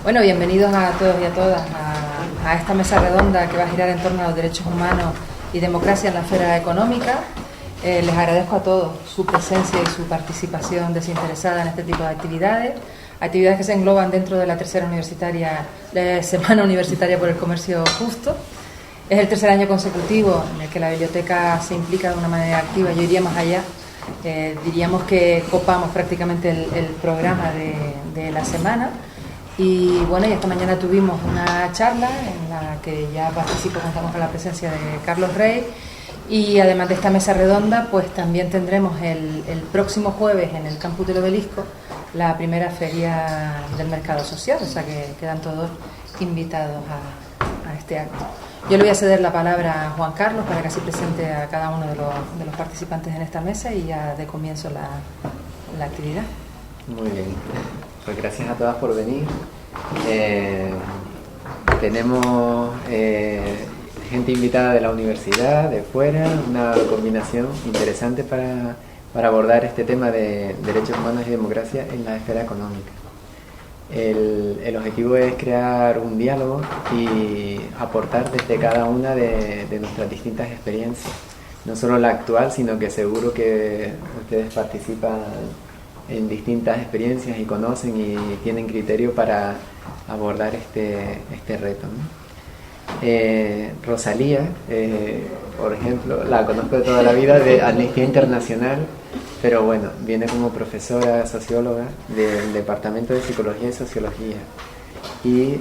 Bueno, bienvenidos a todos y a todas a esta mesa redonda que va a girar en torno a los derechos humanos y democracia en la esfera económica. Les agradezco a todos su presencia y su participación desinteresada en este tipo de actividades que se engloban dentro de la tercera Semana Universitaria por el Comercio Justo. Es el tercer año consecutivo en el que la biblioteca se implica de una manera activa. Yo iría más allá. Diríamos que copamos prácticamente el programa de la semana. Y bueno, y esta mañana tuvimos una charla en la que ya contamos con la presencia de Carlos Rey, y además de esta mesa redonda, pues también tendremos el próximo jueves en el Campus del Obelisco la primera feria del mercado social, o sea que quedan todos invitados a este acto. Yo le voy a ceder la palabra a Juan Carlos para que así presente a cada uno de los participantes en esta mesa y ya de comienzo la actividad. Muy bien, pues gracias a todas por venir. Tenemos gente invitada de la universidad, de fuera, una combinación interesante para abordar este tema de derechos humanos y democracia en la esfera económica. El objetivo es crear un diálogo y aportar desde cada una de nuestras distintas experiencias, no solo la actual, sino que seguro que ustedes participan en distintas experiencias y conocen y tienen criterio para abordar este reto, ¿no? Rosalía, por ejemplo, la conozco de toda la vida de Amnistía Internacional, pero bueno, viene como profesora socióloga del Departamento de Psicología y Sociología, y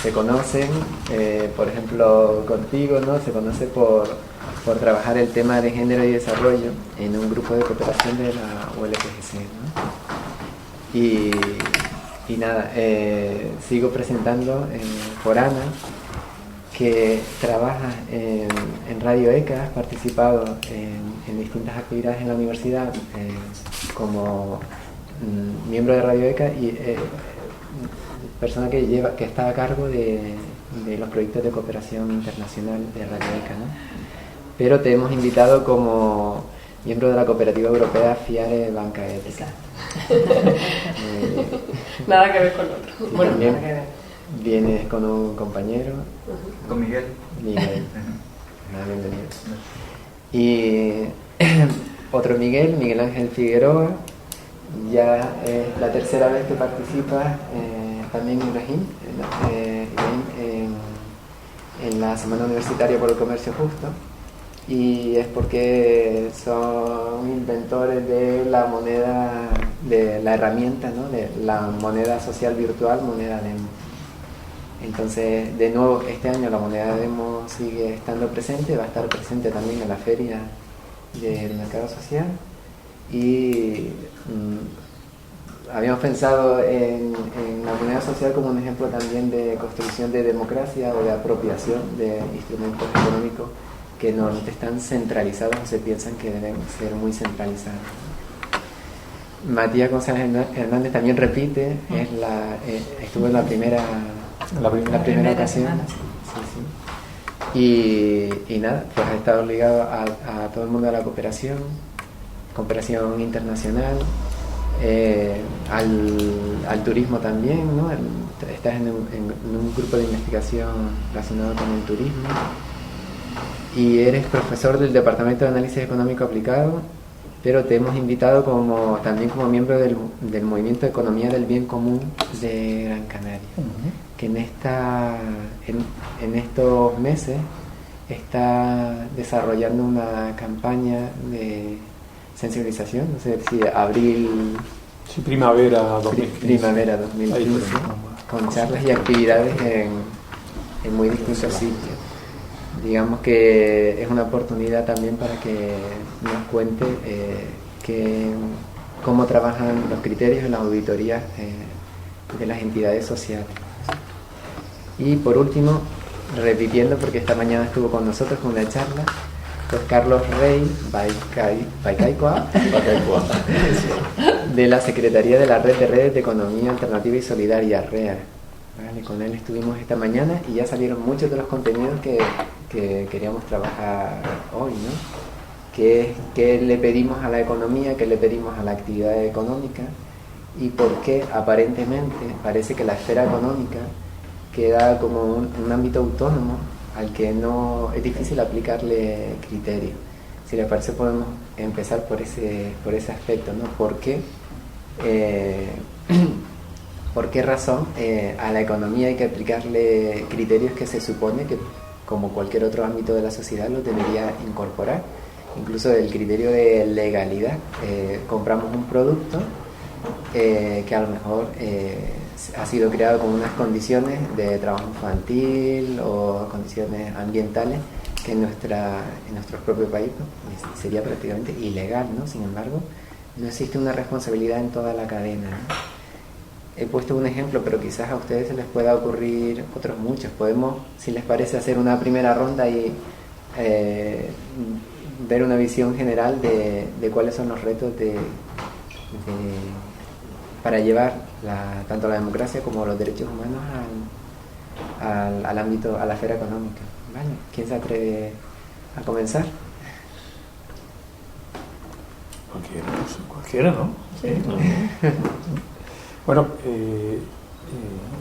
se conocen, por ejemplo, contigo, ¿no? Se conoce por trabajar el tema de género y desarrollo en un grupo de cooperación de la ULPGC, ¿no? Y nada, sigo presentando por Ana, que trabaja en Radio ECA, has participado en distintas actividades en la universidad como miembro de Radio ECA y persona que está a cargo de los proyectos de cooperación internacional de Radio ECA, ¿no? Pero te hemos invitado como miembro de la cooperativa europea FIARE Banca Ética. Nada que ver con otro. Bueno, también vienes con un compañero. Con Miguel. Miguel. Bienvenido. Y otro Miguel Ángel Figueroa. Ya es la tercera vez que participa también en RAJIN, en la Semana Universitaria por el Comercio Justo. Y es porque son inventores de la moneda, de la herramienta, ¿no? De la moneda social virtual, moneda Demo. Entonces, de nuevo, este año la moneda Demo sigue estando presente, va a estar presente también en la feria del mercado social. Y habíamos pensado en la moneda social como un ejemplo también de construcción de democracia o de apropiación de instrumentos económicos que normalmente están centralizados o se piensan que deben ser muy centralizados. Matías González Hernández también repite, estuvo en la primera ocasión. Sí. Y nada, pues ha estado ligado a todo el mundo de la cooperación internacional, al turismo también, ¿no? Estás en un grupo de investigación relacionado con el turismo. Y eres profesor del Departamento de Análisis Económico Aplicado, pero te hemos invitado también como miembro del Movimiento de Economía del Bien Común de Gran Canaria, que en estos meses está desarrollando una campaña de sensibilización, no sé si abril... Sí, primavera 2015. Primavera 2015, con charlas y actividades en muy distintos sitios. Digamos que es una oportunidad también para que nos cuente cómo trabajan los criterios en las auditorías de las entidades sociales. Y por último, repitiendo, porque esta mañana estuvo con nosotros con una charla, pues Carlos Rey Baikaicoa, de la Secretaría de la Red de Redes de Economía Alternativa y Solidaria, REA. Vale, con él estuvimos esta mañana y ya salieron muchos de los contenidos que queríamos trabajar hoy, ¿no? ¿Qué le pedimos a la economía, qué le pedimos a la actividad económica y por qué aparentemente parece que la esfera económica queda como un ámbito autónomo al que no es difícil aplicarle criterios. Si les parece, podemos empezar por ese aspecto, ¿no? ¿Por qué razón a la economía hay que aplicarle criterios que se supone que, como cualquier otro ámbito de la sociedad, lo debería incorporar? Incluso el criterio de legalidad. Compramos un producto que a lo mejor ha sido creado con unas condiciones de trabajo infantil o condiciones ambientales que en nuestro propio país pues, sería prácticamente ilegal, ¿no? Sin embargo, no existe una responsabilidad en toda la cadena, ¿no? He puesto un ejemplo, pero quizás a ustedes se les pueda ocurrir otros muchos. Podemos, si les parece, hacer una primera ronda y ver una visión general de cuáles son los retos para llevar tanto la democracia como los derechos humanos al ámbito, a la esfera económica. ¿Vale? ¿Quién se atreve a comenzar? Cualquiera, ¿no? Sí. Bueno,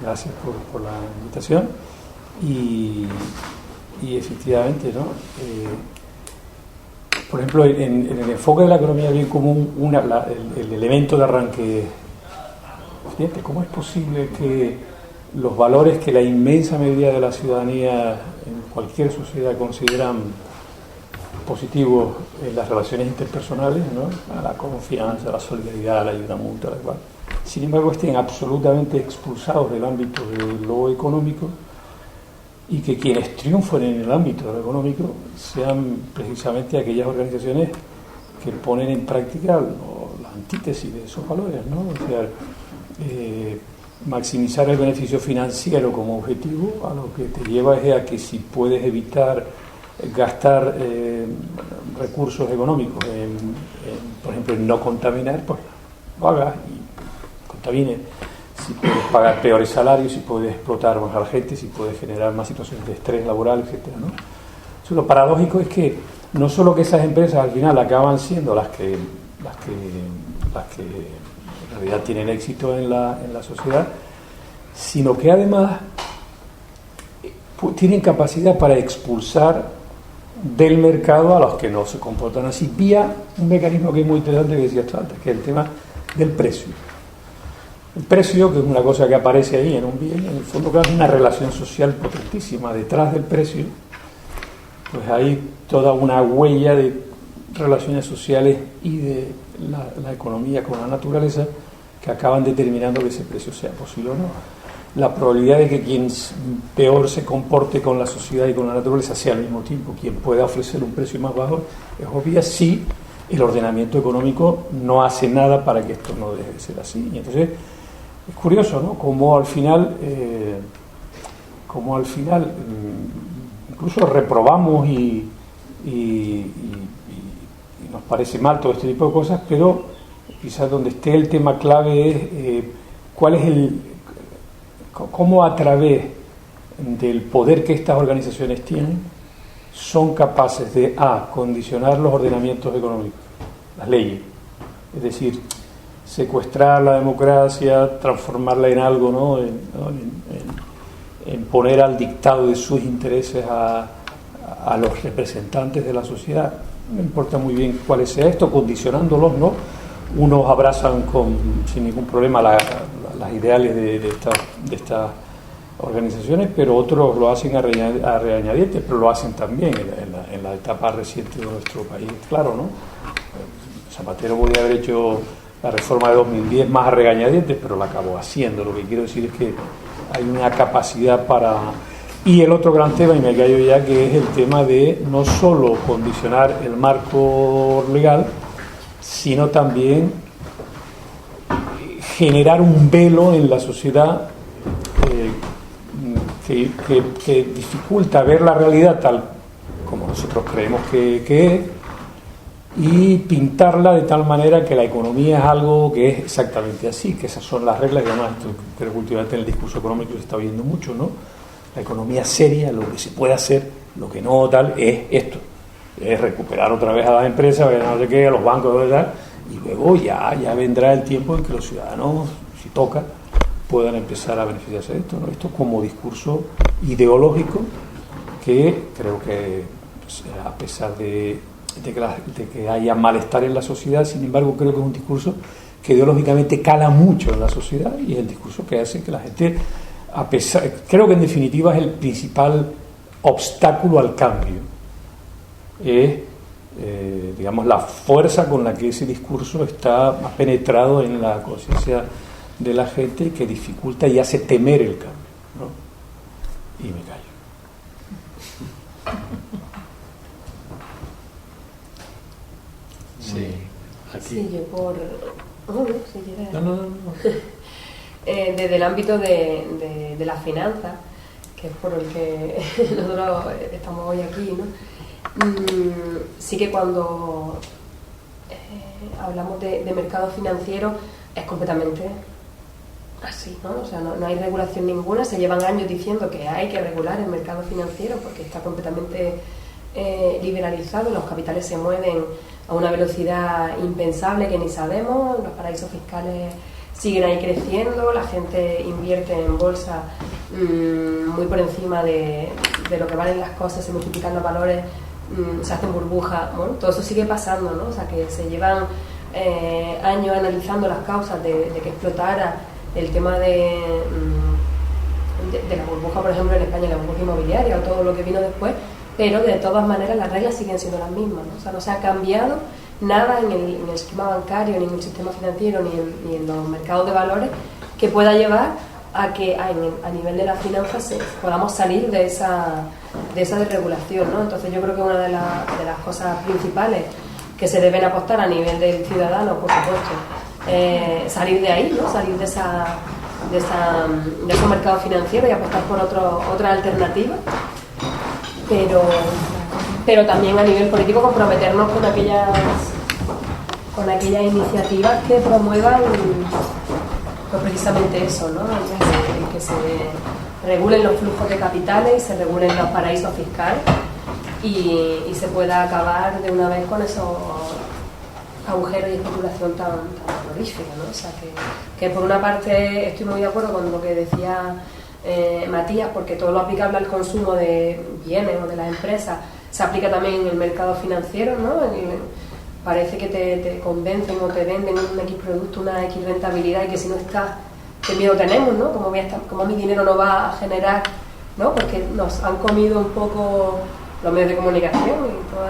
gracias por la invitación y efectivamente, ¿no? Por ejemplo, en el enfoque de la economía bien común, el elemento de arranque, fíjate, ¿cómo es posible que los valores que la inmensa mayoría de la ciudadanía en cualquier sociedad consideran positivos en las relaciones interpersonales, ¿no? La confianza, la solidaridad, la ayuda mutua, igual, sin embargo estén absolutamente expulsados del ámbito de lo económico, y que quienes triunfen en el ámbito de lo económico sean precisamente aquellas organizaciones que ponen en práctica la antítesis de esos valores, ¿no? O sea, maximizar el beneficio financiero como objetivo, a lo que te lleva es a que si puedes evitar gastar recursos económicos por ejemplo, en no contaminar, pues lo hagas y contamine. Si puedes pagar peores salarios, si puedes explotar más a la gente, si puedes generar más situaciones de estrés laboral, etcétera, ¿no? Entonces, lo paradójico es que no solo que esas empresas al final acaban siendo las que en realidad tienen éxito en la sociedad, sino que además tienen capacidad para expulsar del mercado a los que no se comportan así, vía un mecanismo que es muy interesante que decía antes, que es el tema del precio. El precio, que es una cosa que aparece ahí en un bien, en el fondo que es una relación social potentísima. Detrás del precio, pues hay toda una huella de relaciones sociales y de la economía con la naturaleza que acaban determinando que ese precio sea posible o no. La probabilidad de que quien peor se comporte con la sociedad y con la naturaleza sea al mismo tiempo quien pueda ofrecer un precio más bajo es obvia si el ordenamiento económico no hace nada para que esto no deje de ser así. Y entonces es curioso, ¿no? Como al final incluso reprobamos y nos parece mal todo este tipo de cosas, pero quizás donde esté el tema clave es cuál es cómo a través del poder que estas organizaciones tienen son capaces de condicionar los ordenamientos económicos, las leyes, es decir, secuestrar la democracia, transformarla en algo, ¿no? En poner al dictado de sus intereses a los representantes de la sociedad. No importa muy bien cuál sea esto, condicionándolos, ¿no? Unos abrazan sin ningún problema las ideales de estas organizaciones, pero otros lo hacen a regañadientes, pero lo hacen también en la etapa reciente de nuestro país. Claro, ¿no? Zapatero podría haber hecho la reforma de 2010 más a regañadientes, pero la acabó haciendo. Lo que quiero decir es que hay una capacidad para... Y el otro gran tema, y me callo ya, que es el tema de no solo condicionar el marco legal, sino también generar un velo en la sociedad que dificulta ver la realidad tal como nosotros creemos que es, y pintarla de tal manera que la economía es algo que es exactamente así, que esas son las reglas. Y además creo que últimamente en el discurso económico se está viendo mucho, ¿no? La economía seria, lo que se puede hacer, lo que no tal, es esto, es recuperar otra vez a las empresas, no sé qué, a los bancos, tal, y luego ya vendrá el tiempo en que los ciudadanos, si toca, puedan empezar a beneficiarse de esto, ¿no? Esto como discurso ideológico que creo que, pues, a pesar de que haya malestar en la sociedad, sin embargo creo que es un discurso que ideológicamente cala mucho en la sociedad y es el discurso que hace que la gente, creo que en definitiva es el principal obstáculo al cambio, digamos, la fuerza con la que ese discurso está penetrado en la conciencia de la gente, que dificulta y hace temer el cambio, ¿no? Y me callo. Sí, aquí. Sí, yo por... si quieres. No. Desde el ámbito de la finanza, que es por el que nosotros estamos hoy aquí, ¿no? Sí que cuando hablamos de mercado financiero es completamente así, ¿no? O sea, no hay regulación ninguna. Se llevan años diciendo que hay que regular el mercado financiero porque está completamente liberalizado. Los capitales se mueven a una velocidad impensable que ni sabemos. Los paraísos fiscales siguen ahí creciendo. La gente invierte en bolsa muy por encima de lo que valen las cosas. Se multiplican los valores, se hacen burbujas. Bueno, todo eso sigue pasando, ¿no? O sea, que se llevan años analizando las causas de que explotara el tema de la burbuja, por ejemplo, en España, la burbuja inmobiliaria o todo lo que vino después, pero de todas maneras las reglas siguen siendo las mismas, ¿no? O sea, no se ha cambiado nada en el esquema bancario, ni en el sistema financiero, ni en los mercados de valores que pueda llevar a que a nivel de las finanzas podamos salir de esa desregulación, ¿no? Entonces yo creo que una de las cosas principales que se deben apostar a nivel del ciudadano, por supuesto, salir de ahí, ¿no? Salir de esos mercados financieros y apostar por otra alternativa, pero también a nivel político comprometernos con aquellas iniciativas que promuevan pues precisamente eso, ¿no? Que se regulen los flujos de capitales y se regulen los paraísos fiscales y se pueda acabar de una vez con esos agujeros y especulación tan prolífica, ¿no? O sea, que por una parte estoy muy de acuerdo con lo que decía Matías, porque todo lo aplicable al consumo de bienes o de las empresas se aplica también en el mercado financiero, ¿no? Parece que te convencen o te venden un X producto, una X rentabilidad, y que si no está, qué miedo tenemos, ¿no? ¿Cómo mi dinero no va a generar, ¿no? Porque nos han comido un poco los medios de comunicación y todo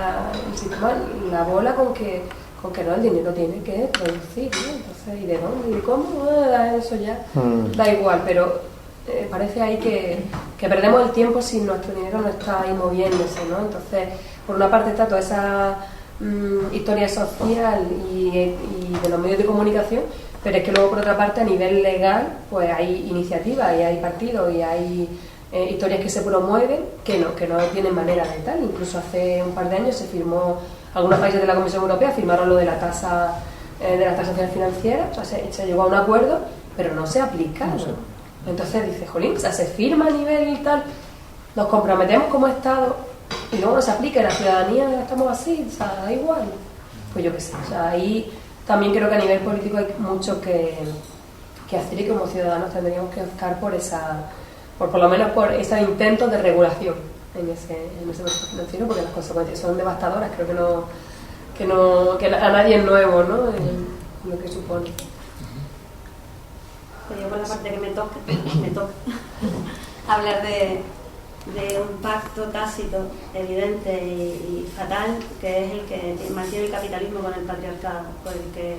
el sistema, la bola con que no, el dinero tiene que producir, ¿no? Entonces, ¿y de dónde? ¿Y de cómo? Eso ya da igual, pero parece ahí que perdemos el tiempo si nuestro dinero no está ahí moviéndose, ¿no? Entonces, por una parte está toda esa historia social y de los medios de comunicación, pero es que luego por otra parte a nivel legal pues hay iniciativas y hay partidos y hay historias que se promueven que no tienen manera de tal. Incluso hace un par de años se firmó, algunos países de la Comisión Europea firmaron lo de la tasa de las transacciones financieras, o sea, se llegó a un acuerdo, pero no se aplica, ¿no? Entonces dice, jolín, o sea, se firma a nivel y tal, nos comprometemos como Estado y luego no se aplica, y la ciudadanía estamos así, o sea, da igual. Pues yo qué sé, o sea, ahí también creo que a nivel político hay mucho que hacer, y como ciudadanos tendríamos que buscar por lo menos por esos intentos de regulación en ese mercado financiero, porque las consecuencias son devastadoras. Creo que a nadie es nuevo, ¿no? En lo que supone. Pues yo por la parte que me toca hablar de un pacto tácito, evidente y fatal, que es el que mantiene el capitalismo con el patriarcado, por el que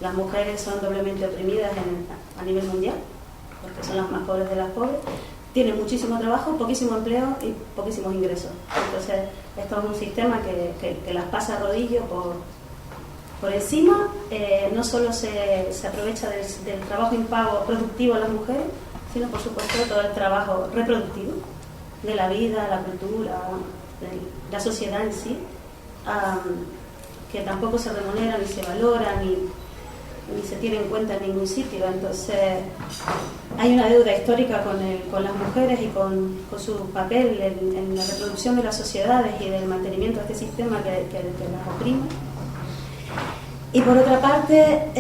las mujeres son doblemente oprimidas a nivel mundial, porque son las más pobres de las pobres, tienen muchísimo trabajo, poquísimo empleo y poquísimos ingresos. Entonces, esto es un sistema que las pasa a rodillo por encima. No solo se aprovecha del trabajo impago productivo de las mujeres, sino por supuesto todo el trabajo reproductivo de la vida, la cultura, de la sociedad en sí, que tampoco se remunera ni se valora ni se tiene en cuenta en ningún sitio. Entonces hay una deuda histórica con las mujeres y con su papel en la reproducción de las sociedades y del mantenimiento de este sistema que las oprime. Y por otra parte,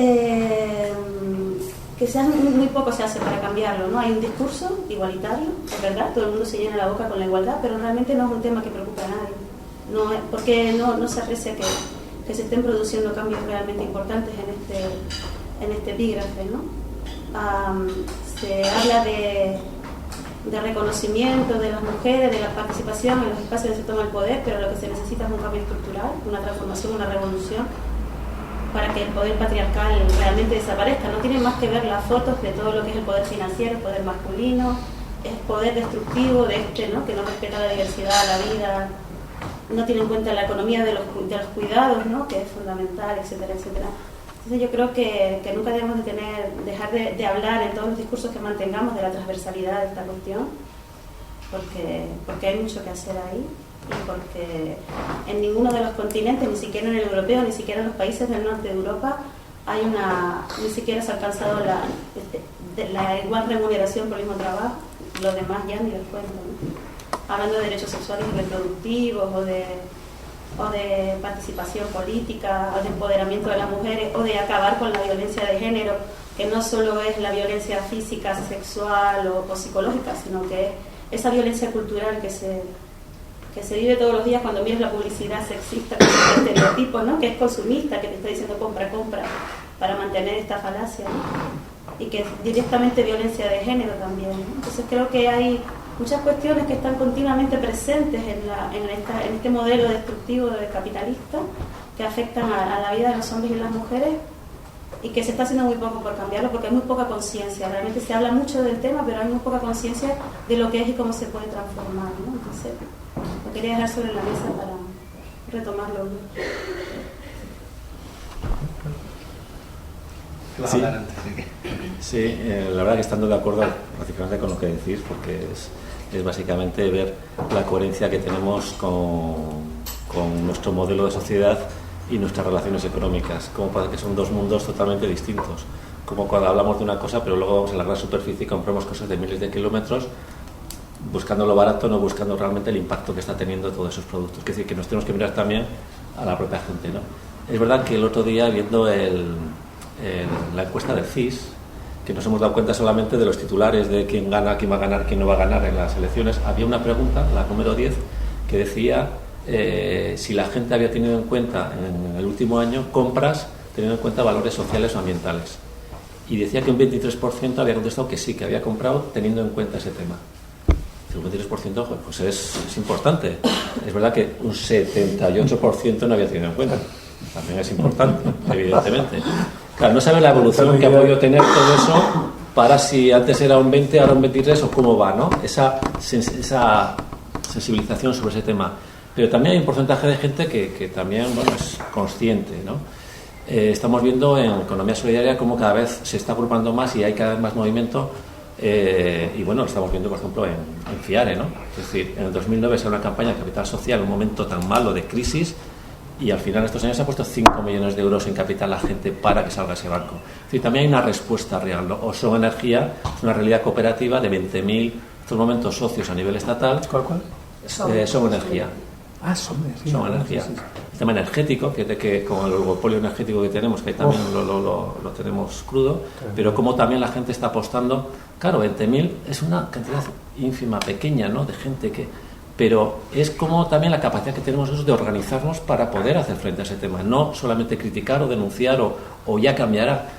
que muy poco se hace para cambiarlo, ¿no? Hay un discurso igualitario, es verdad, todo el mundo se llena la boca con la igualdad, pero realmente no es un tema que preocupe a nadie, porque no se aprecia que se estén produciendo cambios realmente importantes en este epígrafe, ¿no? Se habla de reconocimiento de las mujeres, de la participación en los espacios donde se toma el poder, pero lo que se necesita es un cambio estructural, una transformación, una revolución, para que el poder patriarcal realmente desaparezca. No tiene más que ver las fotos de todo lo que es el poder financiero, el poder masculino, el poder destructivo de ¿no? Que no respeta la diversidad, la vida, no tiene en cuenta la economía de los cuidados, ¿no? Que es fundamental, etcétera, etcétera. Entonces yo creo que nunca debemos dejar de hablar en todos los discursos que mantengamos de la transversalidad de esta cuestión, porque hay mucho que hacer ahí. Y porque en ninguno de los continentes, ni siquiera en el europeo, ni siquiera en los países del norte de Europa, ni siquiera se ha alcanzado la igual remuneración por el mismo trabajo. Los demás ya ni les cuento, ¿no? Hablando de derechos sexuales y reproductivos, o de participación política, o de empoderamiento de las mujeres, o de acabar con la violencia de género, que no solo es la violencia física, sexual o psicológica, sino que es esa violencia cultural que se vive todos los días cuando miras la publicidad sexista, con los estereotipos, ¿no? Que es consumista, que te está diciendo compra, para mantener esta falacia, ¿no? Y que es directamente violencia de género también, ¿no? Entonces creo que hay muchas cuestiones que están continuamente presentes en este modelo destructivo capitalista, que afectan a la vida de los hombres y las mujeres, y que se está haciendo muy poco por cambiarlo, porque hay muy poca conciencia. Realmente se habla mucho del tema, pero hay muy poca conciencia de lo que es y cómo se puede transformar, ¿no? Entonces lo quería dejar sobre la mesa para retomarlo. Sí, la verdad que estando de acuerdo prácticamente con lo que decís, porque es básicamente ver la coherencia que tenemos con nuestro modelo de sociedad y nuestras relaciones económicas, como para que son dos mundos totalmente distintos, como cuando hablamos de una cosa pero luego vamos a la gran superficie y compramos cosas de miles de kilómetros buscando lo barato, no buscando realmente el impacto que está teniendo todos esos productos. Es decir, que nos tenemos que mirar también a la propia gente, ¿no? Es verdad que el otro día, viendo la encuesta del CIS, que nos hemos dado cuenta solamente de los titulares de quién gana, quién va a ganar, quién no va a ganar en las elecciones, había una pregunta, la número 10, que decía si la gente había tenido en cuenta en el último año compras teniendo en cuenta valores sociales o ambientales. Y decía que un 23% había contestado que sí, que había comprado teniendo en cuenta ese tema. Un 23% pues es importante. Es verdad que un 78% no había tenido en cuenta. También es importante, evidentemente. Claro, no sabe la evolución que ha podido tener todo eso para si antes era un 20, ahora un 23 o cómo va, ¿no? Esa sensibilización sobre ese tema. Pero también hay un porcentaje de gente que también, bueno, es consciente, ¿no? Estamos viendo en economía solidaria cómo cada vez se está agrupando más y hay cada vez más movimiento. Y bueno, lo estamos viendo, por ejemplo, en FIARE, ¿no? Es decir, en el 2009 se hizo una campaña de capital social en un momento tan malo de crisis y al final estos años se ha puesto 5 millones de euros en capital la gente para que salga ese banco. Es decir, también hay una respuesta real, ¿no? Oson Energía es una realidad cooperativa de 20.000 en estos momentos socios a nivel estatal. ¿Cuál? Son Energía. Son Energía. Son Energía. Sí. El tema energético, fíjate que con el oligopolio energético que tenemos, que ahí también lo tenemos crudo, pero como también la gente está apostando. Claro, 20.000 es una cantidad ínfima, pequeña, ¿no? De gente pero es como también la capacidad que tenemos nosotros de organizarnos para poder hacer frente a ese tema, no solamente criticar o denunciar o ya cambiará.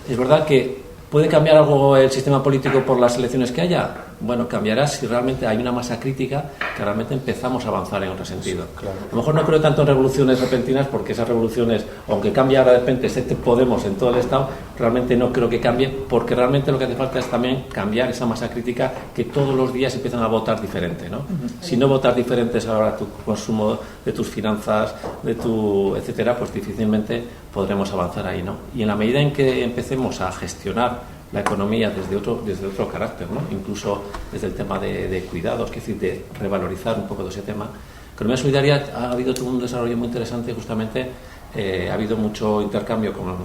Es verdad que ¿puede cambiar algo el sistema político por las elecciones que haya? Bueno, cambiará si realmente hay una masa crítica que realmente empezamos a avanzar en otro sentido. Claro. A lo mejor no creo tanto en revoluciones repentinas, porque esas revoluciones, aunque cambie ahora de repente este Podemos en todo el Estado, realmente no creo que cambie, porque realmente lo que hace falta es también cambiar esa masa crítica que todos los días empiezan a votar diferente, ¿no? Si no votar diferente es ahora tu consumo de tus finanzas, etcétera, pues difícilmente podremos avanzar ahí, ¿no? Y en la medida en que empecemos a gestionar la economía desde otro carácter, ¿no? Incluso desde el tema de cuidados, es decir, de revalorizar un poco de ese tema. Economía solidaria ha habido todo un desarrollo muy interesante, justamente ha habido mucho intercambio con el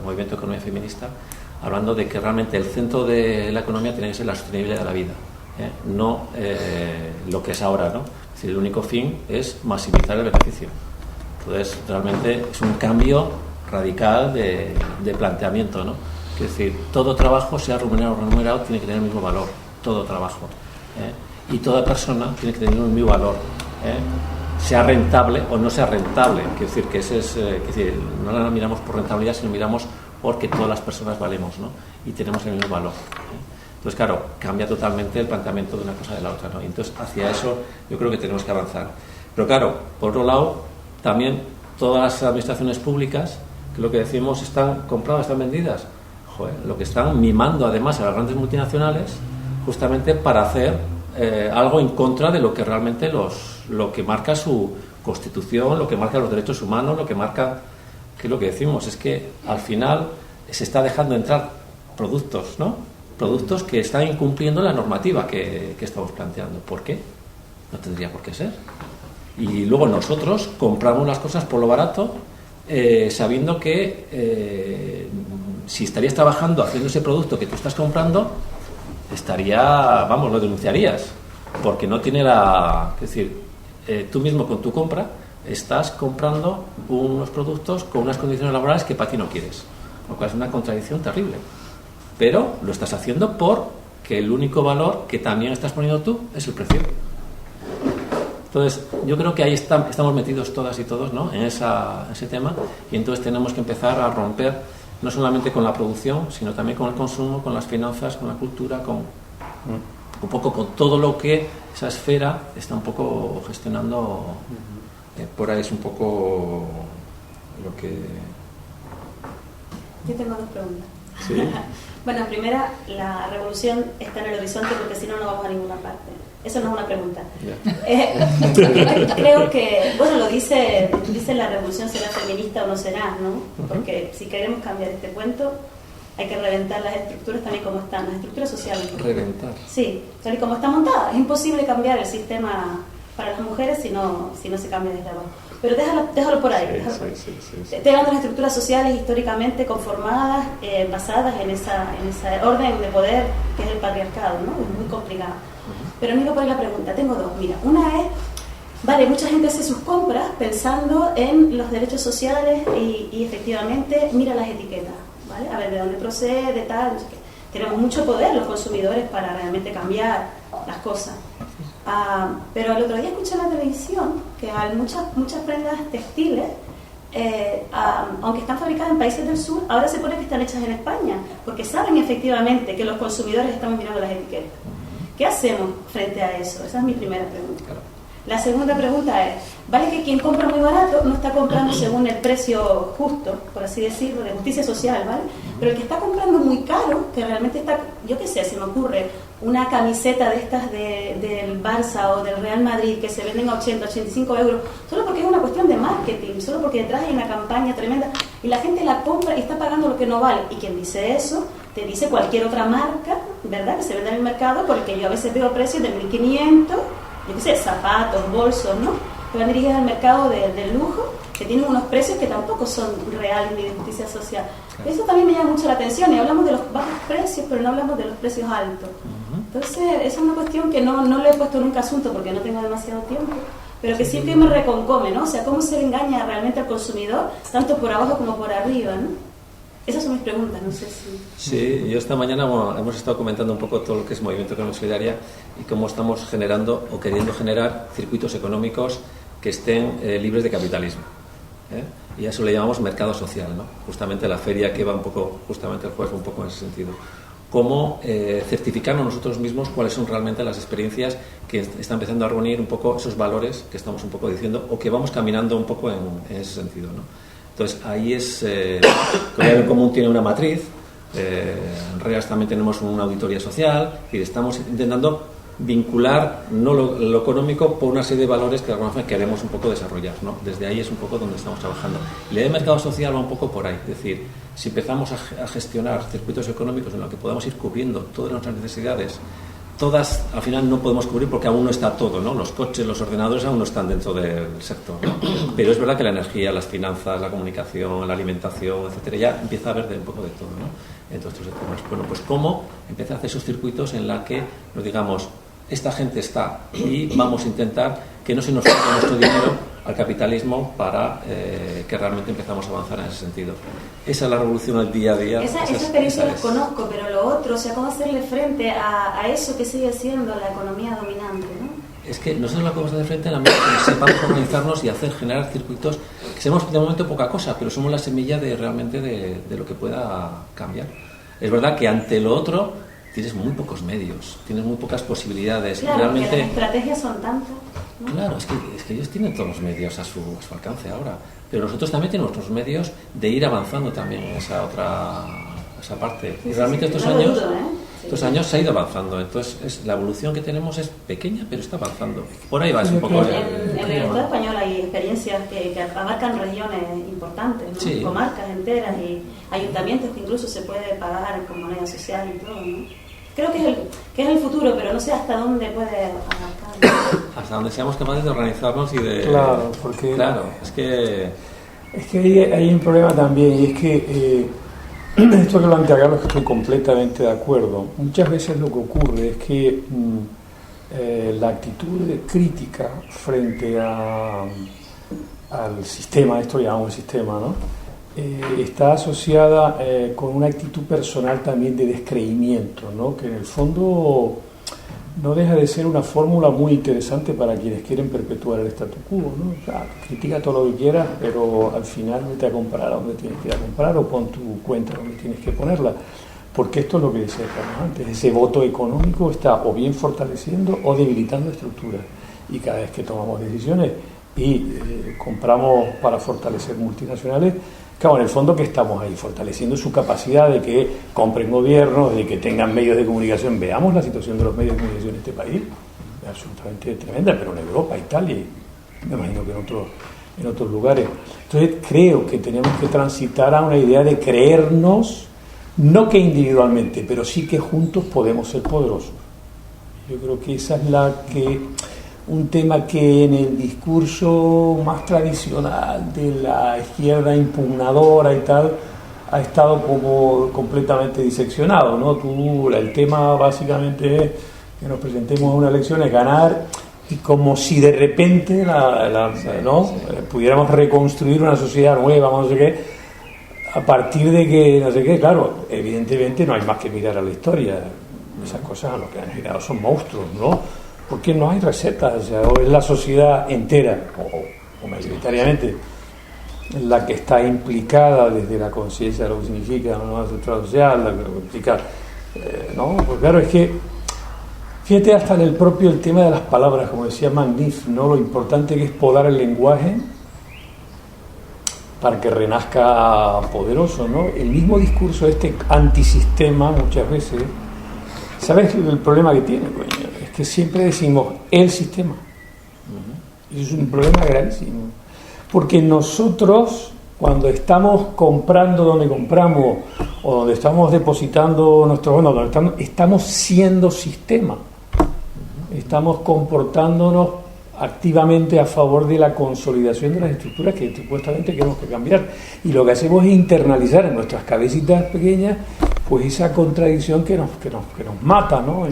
movimiento de economía feminista, hablando de que realmente el centro de la economía tiene que ser la sostenibilidad de la vida, no lo que es ahora, ¿no? Es decir, el único fin es maximizar el beneficio. Entonces, realmente es un cambio radical de planteamiento, ¿no? Es decir, todo trabajo, sea remunerado o remunerado, tiene que tener el mismo valor, todo trabajo. Y toda persona tiene que tener el mismo valor, sea rentable o no sea rentable. Quiero decir, que ese es, no la miramos por rentabilidad, sino miramos porque todas las personas valemos, ¿no? Y tenemos el mismo valor. Entonces, claro, cambia totalmente el planteamiento de una cosa de la otra, ¿no? Y entonces, hacia eso yo creo que tenemos que avanzar. Pero claro, por otro lado, también todas las administraciones públicas, que lo que decimos, están compradas, están vendidas. Joder, lo que están mimando además a las grandes multinacionales justamente para hacer algo en contra de lo que realmente lo que marca su constitución, lo que marca los derechos humanos, lo que marca, que es lo que decimos, es que al final se está dejando entrar productos, ¿no? Productos que están incumpliendo la normativa que estamos planteando. ¿Por qué? No tendría por qué ser. Y luego nosotros compramos las cosas por lo barato, sabiendo que si estarías trabajando haciendo ese producto que tú estás comprando, lo denunciarías, porque no tiene es decir, tú mismo con tu compra estás comprando unos productos con unas condiciones laborales que para ti no quieres, lo cual es una contradicción terrible. Pero lo estás haciendo porque el único valor que también estás poniendo tú es el precio. Entonces, yo creo que ahí estamos metidos todas y todos, ¿no? en ese tema, y entonces tenemos que empezar a romper no solamente con la producción, sino también con el consumo, con las finanzas, con la cultura, con un poco con todo lo que esa esfera está un poco gestionando. Por ahí es un poco lo que... Yo tengo dos preguntas. ¿Sí? Bueno, primera, la revolución está en el horizonte porque si no, no vamos a ninguna parte. Eso no es una pregunta. Creo que, bueno, lo dice la revolución, será feminista o no será, ¿no? Porque si queremos cambiar este cuento, hay que reventar las estructuras tal y como están, las estructuras sociales. Reventar. Sí, tal y como está montada. Es imposible cambiar el sistema para las mujeres si no se cambia desde abajo. Pero déjalo por ahí. Sí. Estoy hablando de las estructuras sociales históricamente conformadas, basadas en ese orden de poder que es el patriarcado, ¿no? Es muy complicado. Pero no iba por ahí la pregunta, tengo dos. Mira, una es, vale, mucha gente hace sus compras pensando en los derechos sociales y efectivamente mira las etiquetas, ¿vale? A ver de dónde procede, tal, no sé qué. Tenemos mucho poder los consumidores para realmente cambiar las cosas. Pero el otro día escuché en la televisión que hay muchas prendas textiles, aunque están fabricadas en países del sur, ahora se pone que están hechas en España, porque saben efectivamente que los consumidores estamos mirando las etiquetas. ¿Qué hacemos frente a eso? Esa es mi primera pregunta. La segunda pregunta es, vale que quien compra muy barato no está comprando según el precio justo, por así decirlo, de justicia social, ¿vale? Pero el que está comprando muy caro, que realmente está, yo qué sé, se me ocurre una camiseta de estas del Barça o del Real Madrid que se venden a 80, 85 euros, solo porque es una cuestión de marketing, solo porque detrás hay una campaña tremenda y la gente la compra y está pagando lo que no vale. Y quien dice eso, te dice cualquier otra marca, ¿verdad?, que se vende en el mercado, porque yo a veces veo precios de 1.500, yo qué sé, zapatos, bolsos, ¿no?, que van dirigidos al mercado del lujo, que tienen unos precios que tampoco son reales ni de justicia social. Eso también me llama mucho la atención, y hablamos de los bajos precios, pero no hablamos de los precios altos. Entonces, esa es una cuestión que no le he puesto nunca asunto porque no tengo demasiado tiempo, pero que siempre me reconcome, ¿no? O sea, cómo se le engaña realmente al consumidor, tanto por abajo como por arriba, ¿no? Esas son mis preguntas, no sé si... Sí, yo esta mañana hemos estado comentando un poco todo lo que es Movimiento Económico Solidaria y cómo estamos generando o queriendo generar circuitos económicos que estén libres de capitalismo. Y a eso le llamamos mercado social, ¿no? Justamente la feria que va un poco, justamente el jueves, un poco en ese sentido. Cómo certificarnos nosotros mismos cuáles son realmente las experiencias que están empezando a reunir un poco esos valores que estamos un poco diciendo o que vamos caminando un poco en ese sentido, ¿no? Entonces ahí es, Corea Común tiene una matriz, en REAS también tenemos una auditoría social y estamos intentando vincular no lo económico por una serie de valores que de alguna forma queremos un poco desarrollar, ¿no? Desde ahí es un poco donde estamos trabajando. La idea de mercado social va un poco por ahí, es decir, si empezamos a gestionar circuitos económicos en los que podamos ir cubriendo todas nuestras necesidades, todas al final no podemos cubrir porque aún no está todo, ¿no? Los coches, los ordenadores aún no están dentro del sector, ¿no? Pero es verdad que la energía, las finanzas, la comunicación, la alimentación, etcétera, ya empieza a haber un poco de todo, ¿no? En todos estos sectores. Bueno, pues cómo empezar a hacer esos circuitos en la que nos digamos, esta gente está y vamos a intentar que no se nos falta nuestro dinero al capitalismo para que realmente empezamos a avanzar en ese sentido. Esa es la revolución del día a día. Esa experiencia la conozco, pero lo otro, o sea, cómo hacerle frente a eso que sigue siendo la economía dominante, ¿no? Es que nosotros la podemos hacer frente a la medida que sepamos organizarnos y generar circuitos que seamos de momento poca cosa, pero somos la semilla de realmente de lo que pueda cambiar. Es verdad que ante lo otro tienes muy pocos medios, tienes muy pocas posibilidades. Claro, realmente, porque las estrategias son tantas, ¿no? Claro, es que ellos tienen todos los medios a su alcance ahora, pero nosotros también tenemos nuestros medios de ir avanzando también en esa parte. Y realmente estos años se ha ido avanzando, entonces la evolución que tenemos es pequeña, pero está avanzando. Por ahí va, es un poco... En el Estado español hay experiencias que abarcan regiones importantes, ¿no? Sí. Comarcas enteras y ayuntamientos que incluso se puede pagar con moneda social y todo, ¿no? Creo que es el futuro, pero no sé hasta dónde puede abarcar. Hasta donde seamos capaces de organizarnos y de... Claro, porque... Claro, es que hay un problema también, y es que esto que plantea Carlos, que estoy completamente de acuerdo. Muchas veces lo que ocurre es que la actitud crítica frente al sistema, esto lo llamamos sistema, ¿no? Está asociada con una actitud personal también de descreimiento, ¿no? Que en el fondo no deja de ser una fórmula muy interesante para quienes quieren perpetuar el statu quo, ¿no? O sea, critica todo lo que quieras, pero al final vete a comprar a donde tienes que ir a comprar o pon tu cuenta donde tienes que ponerla. Porque esto es lo que decía Carlos antes, ese voto económico está o bien fortaleciendo o debilitando estructuras. Y cada vez que tomamos decisiones y compramos para fortalecer multinacionales, claro, en el fondo que estamos ahí, fortaleciendo su capacidad de que compren gobiernos, de que tengan medios de comunicación. Veamos la situación de los medios de comunicación en este país, es absolutamente tremenda, pero en Europa, Italia, y me imagino que en otros lugares. Entonces creo que tenemos que transitar a una idea de creernos, no que individualmente, pero sí que juntos podemos ser poderosos. Yo creo que esa es un tema que en el discurso más tradicional de la izquierda impugnadora y tal ha estado como completamente diseccionado, ¿no? El tema básicamente es que nos presentemos a una elección, es ganar, y como si de repente ¿no? Pudiéramos reconstruir una sociedad nueva, no sé qué, a partir de que, no sé qué, claro, evidentemente no hay más que mirar a la historia. Esas cosas lo que han generado son monstruos, ¿no? Porque no hay recetas, o sea, o es la sociedad entera, o mayoritariamente, la que está implicada desde la conciencia de lo que significa una nueva estructura social, lo que implica, ¿no? Pues claro, es que, fíjate hasta en el tema de las palabras, como decía Magnif, ¿no? Lo importante que es podar el lenguaje para que renazca poderoso, ¿no? El mismo discurso antisistema muchas veces, ¿sabes el problema que tiene, coño? Es que siempre decimos el sistema. Y eso es un problema gravísimo. Porque nosotros, cuando estamos comprando donde compramos, o donde estamos depositando nuestros bonos, donde estamos siendo sistema. Estamos comportándonos activamente a favor de la consolidación de las estructuras que supuestamente queremos que cambiar. Y lo que hacemos es internalizar en nuestras cabecitas pequeñas pues esa contradicción que nos mata, ¿no?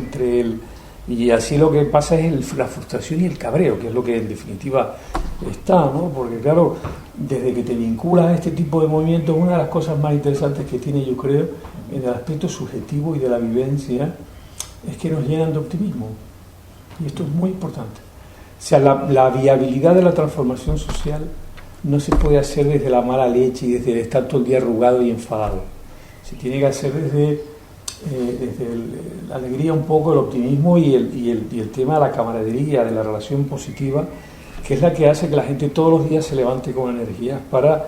Y así lo que pasa es la frustración y el cabreo, que es lo que en definitiva está, ¿no? Porque claro, desde que te vinculas a este tipo de movimientos, una de las cosas más interesantes que tiene, yo creo, en el aspecto subjetivo y de la vivencia, es que nos llenan de optimismo. Y esto es muy importante. O sea, la viabilidad de la transformación social no se puede hacer desde la mala leche y desde el estar todo el día arrugado y enfadado. Se tiene que hacer desde la alegría un poco, el optimismo y el tema de la camaradería, de la relación positiva, que es la que hace que la gente todos los días se levante con energía para,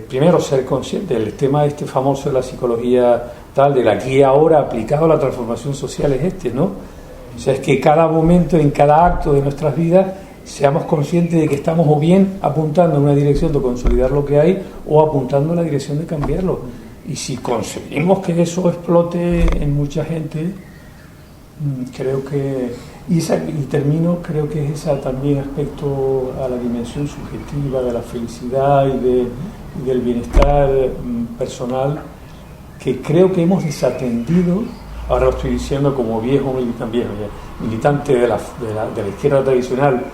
primero, ser consciente del tema famoso de la psicología tal, del aquí y ahora aplicado a la transformación social es ¿no? O sea, es que cada momento, en cada acto de nuestras vidas, seamos conscientes de que estamos o bien apuntando en una dirección de consolidar lo que hay o apuntando en la dirección de cambiarlo. Y si conseguimos que eso explote en mucha gente, creo que, creo que es ese también aspecto a la dimensión subjetiva de la felicidad y del bienestar personal, que creo que hemos desatendido. Ahora lo estoy diciendo como militante de la izquierda tradicional,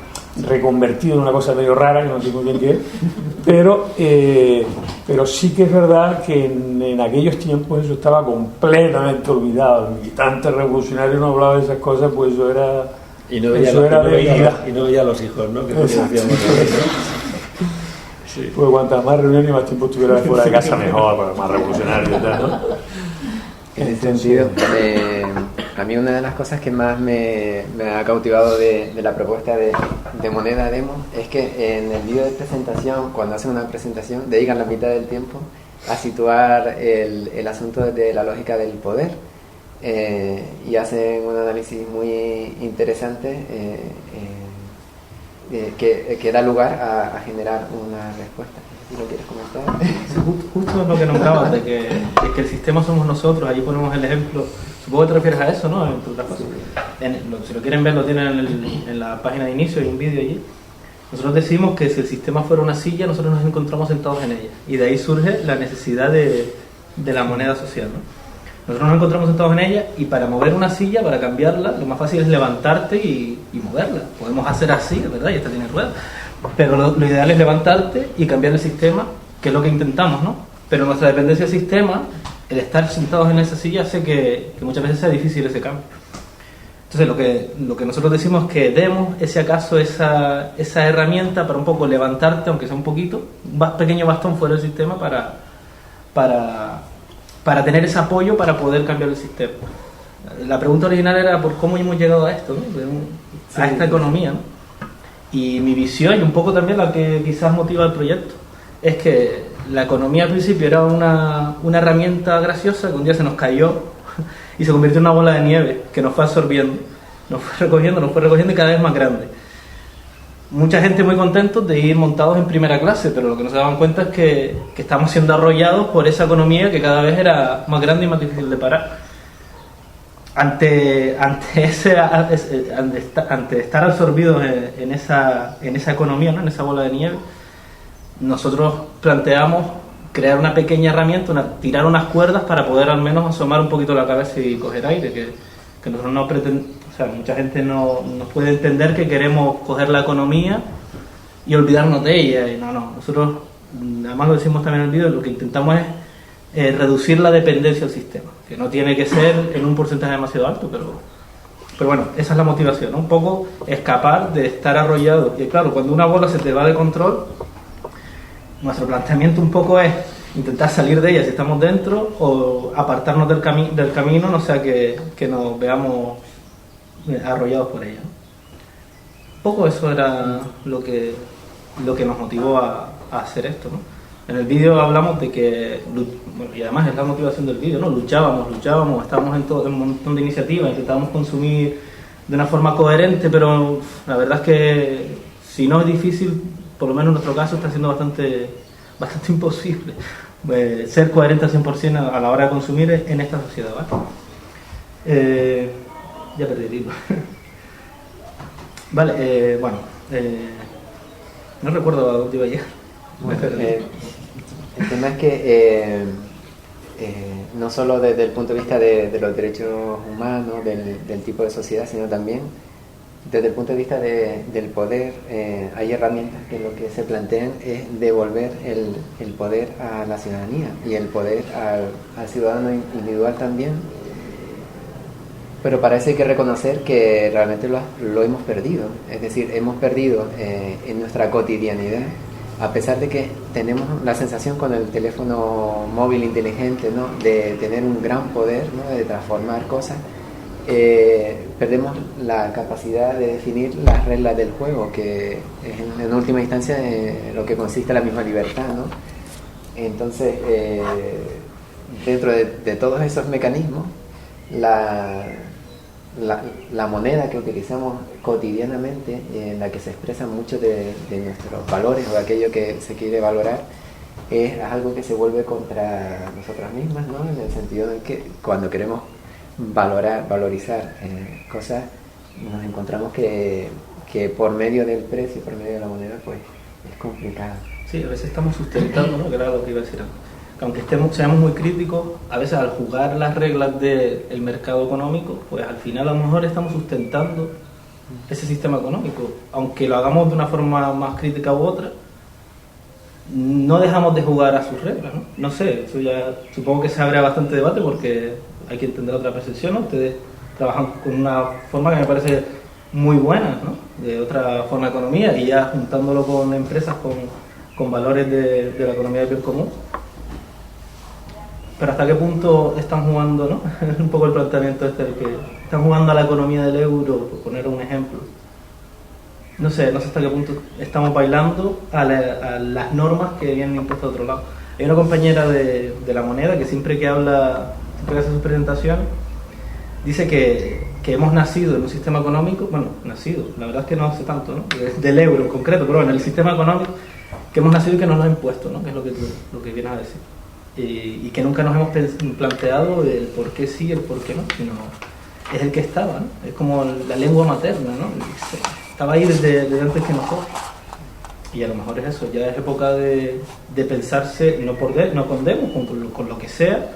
reconvertido en una cosa medio rara, que no sé muy bien qué es, pero sí que es verdad que en aquellos tiempos eso estaba completamente olvidado. El militante revolucionario no hablaba de esas cosas, pues eso era... Y no veía, y no veía a los hijos, ¿no? Que decíamos ahí, ¿no? Sí. Pues cuantas más reuniones y más tiempo estuviera fuera de casa, mejor, más revolucionario y tal, ¿no? En ese sentido, a mí una de las cosas que más me ha cautivado de la propuesta de Moneda Demos es que en el vídeo de presentación, cuando hacen una presentación, dedican la mitad del tiempo a situar el asunto de la lógica del poder, y hacen un análisis muy interesante que da lugar a generar una respuesta. Si lo quieres comentar. Justo es lo que nombrabas, de que el sistema somos nosotros. Allí ponemos el ejemplo. Supongo que te refieres a eso, ¿no? Si lo quieren ver, lo tienen en la página de inicio, hay un vídeo allí. Nosotros decimos que si el sistema fuera una silla, nosotros nos encontramos sentados en ella. Y de ahí surge la necesidad de la moneda social, ¿no? Nosotros nos encontramos sentados en ella, y para mover una silla, para cambiarla, lo más fácil es levantarte y moverla. Podemos hacer así, ¿verdad? Y esta tiene ruedas. Pero lo ideal es levantarte y cambiar el sistema, que es lo que intentamos, ¿no? Pero nuestra dependencia del sistema, el estar sentados en esa silla, hace que muchas veces sea difícil ese cambio. Entonces lo que nosotros decimos es que demos ese acaso, esa herramienta para un poco levantarte, aunque sea un poquito, un pequeño bastón fuera del sistema para tener ese apoyo para poder cambiar el sistema. La pregunta original era por cómo hemos llegado a esto, ¿no? A esta economía, ¿no? Y mi visión, y un poco también la que quizás motiva el proyecto, es que la economía al principio era una herramienta graciosa que un día se nos cayó y se convirtió en una bola de nieve que nos fue absorbiendo, nos fue recogiendo y cada vez más grande. Mucha gente muy contentos de ir montados en primera clase, pero lo que no se daban cuenta es que estamos siendo arrollados por esa economía que cada vez era más grande y más difícil de parar. Ante estar absorbidos en esa economía, ¿no? En esa bola de nieve, nosotros planteamos crear una pequeña herramienta, tirar unas cuerdas para poder al menos asomar un poquito la cabeza y coger aire, que nosotros no pretendemos. O sea, mucha gente no puede entender que queremos coger la economía y olvidarnos de ella. Y no, nosotros, además lo decimos también en el vídeo, lo que intentamos es reducir la dependencia del sistema, que no tiene que ser en un porcentaje demasiado alto, pero bueno, esa es la motivación, ¿no? Un poco escapar de estar arrollado. Y claro, cuando una bola se te va de control, nuestro planteamiento un poco es intentar salir de ella si estamos dentro, o apartarnos del camino, no sea que nos veamos arrollados por ella, ¿no? Un poco eso era lo que nos motivó a hacer esto, ¿no? En el vídeo hablamos de que, bueno, y además es la motivación del vídeo, ¿no? Luchábamos, estábamos en un montón de iniciativas, intentábamos consumir de una forma coherente, pero la verdad es que si no es difícil, por lo menos en nuestro caso está siendo bastante imposible ser coherente al 100% a la hora de consumir en esta sociedad, ¿vale? Ya perdí el hilo. Vale, no recuerdo a dónde iba a llegar. Bueno, el tema es que no solo desde el punto de vista de los derechos humanos, del tipo de sociedad, sino también desde el punto de vista del poder, hay herramientas que lo que se plantean es devolver el poder a la ciudadanía y el poder al ciudadano individual también. Pero para eso hay que reconocer que realmente lo hemos perdido. Es decir, hemos perdido en nuestra cotidianidad, a pesar de que tenemos la sensación con el teléfono móvil inteligente, ¿no?, de tener un gran poder, ¿no?, de transformar cosas, perdemos la capacidad de definir las reglas del juego, que es en última instancia lo que consiste la misma libertad, ¿no? Entonces, dentro de todos esos mecanismos, la moneda que utilizamos cotidianamente, en la que se expresan muchos de nuestros valores o de aquello que se quiere valorar, es algo que se vuelve contra nosotras mismas, ¿no? En el sentido de que cuando queremos valorizar cosas, nos encontramos que por medio del precio, por medio de la moneda, pues es complicado. Sí, a veces estamos sustentando, ¿no?, que era lo que iba a decir antes. Aunque seamos muy críticos, a veces al jugar las reglas del mercado económico, pues al final a lo mejor estamos sustentando ese sistema económico. Aunque lo hagamos de una forma más crítica u otra, no dejamos de jugar a sus reglas, ¿no? No sé, eso ya supongo que se abre bastante debate porque hay que entender otra percepción, ¿no? Ustedes trabajan con una forma que me parece muy buena, ¿no? De otra forma de economía, y ya juntándolo con empresas con valores de la economía del bien común. Pero hasta qué punto están jugando, ¿no? Es un poco el planteamiento este, el que están jugando a la economía del euro, por poner un ejemplo. No sé hasta qué punto estamos bailando a las normas que vienen impuestas a otro lado. Hay una compañera de La Moneda que siempre que habla, siempre que hace sus presentaciones, dice que hemos nacido en un sistema económico, bueno, nacido, la verdad es que no hace tanto, ¿no? Del euro en concreto, pero en el sistema económico que hemos nacido y que nos lo han impuesto, ¿no? Que es lo que vienes a decir. Y que nunca nos hemos planteado el por qué sí y el por qué no, sino es el que estaba, ¿no? Es como la lengua materna, ¿no? Estaba ahí desde antes que nosotros. Y a lo mejor es eso, ya es época de pensarse, no con demos, con lo que sea,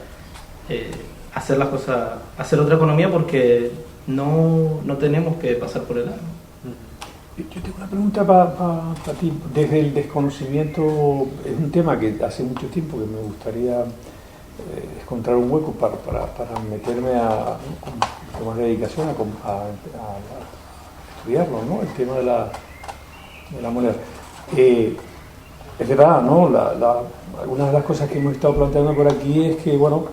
hacer las cosas, hacer otra economía, porque no tenemos que pasar por el año. Yo tengo una pregunta para ti. Desde el desconocimiento, es un tema que hace mucho tiempo que me gustaría encontrar un hueco para meterme con más dedicación a estudiarlo, ¿no? El tema de la moneda. Es verdad, ¿no? Algunas de las cosas que hemos estado planteando por aquí es que, bueno,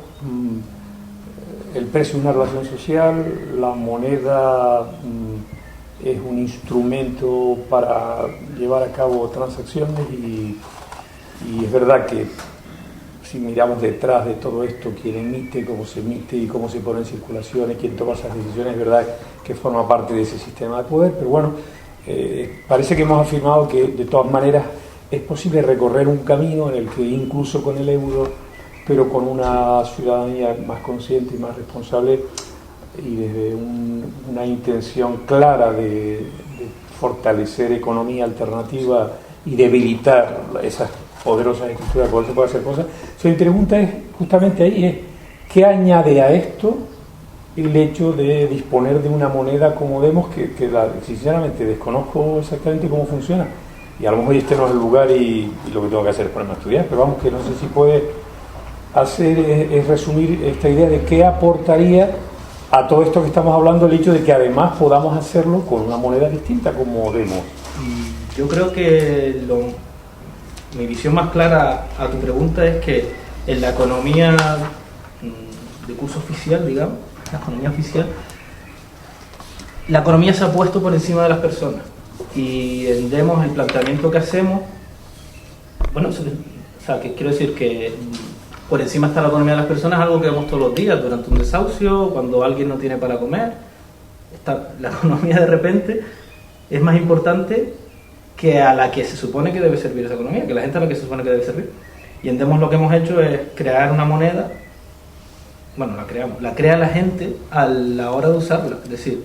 el precio es una relación social, la moneda es un instrumento para llevar a cabo transacciones y es verdad que si miramos detrás de todo esto, quién emite, cómo se emite y cómo se pone en circulación y quién toma esas decisiones, es verdad que forma parte de ese sistema de poder, pero bueno, parece que hemos afirmado que de todas maneras es posible recorrer un camino en el que incluso con el euro, pero con una ciudadanía más consciente y más responsable, y desde una intención clara de fortalecer economía alternativa y debilitar esas poderosas estructuras, por eso se puede hacer cosas. Mi pregunta es justamente ahí, ¿qué añade a esto el hecho de disponer de una moneda como Demos, que sinceramente desconozco exactamente cómo funciona, y a lo mejor este no es el lugar y lo que tengo que hacer es ponerme a estudiar, pero vamos, que no sé si puede hacer es resumir esta idea de qué aportaría a todo esto que estamos hablando el hecho de que además podamos hacerlo con una moneda distinta como Demos. Yo creo que mi visión más clara a tu pregunta es que en la economía de curso oficial, digamos, la economía oficial, la economía se ha puesto por encima de las personas, y en Demos el planteamiento que hacemos, bueno, o sea, que quiero decir que por encima está la economía de las personas, algo que vemos todos los días, durante un desahucio, cuando alguien no tiene para comer. La economía de repente es más importante que a la que se supone que debe servir esa economía, que la gente a la que se supone que debe servir. Y en Demos lo que hemos hecho es crear una moneda, bueno, la crea la gente a la hora de usarla. Es decir,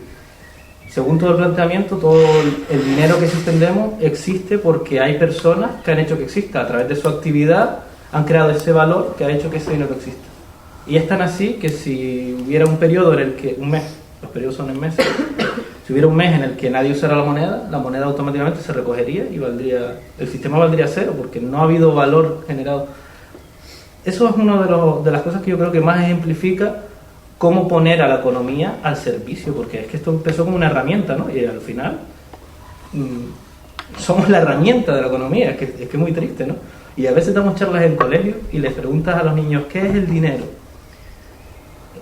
según todo el planteamiento, todo el dinero que existe en Demos existe porque hay personas que han hecho que exista, a través de su actividad han creado ese valor que ha hecho que ese dinero exista. Y es tan así que si hubiera un periodo en el que, un mes, los periodos son en meses, si hubiera un mes en el que nadie usara la moneda automáticamente se recogería y el sistema valdría cero, porque no ha habido valor generado. Eso es una de las cosas que yo creo que más ejemplifica cómo poner a la economía al servicio, porque es que esto empezó como una herramienta, ¿no? Y al final somos la herramienta de la economía, es que es muy triste, ¿no? Y a veces damos charlas en colegios y les preguntas a los niños ¿qué es el dinero?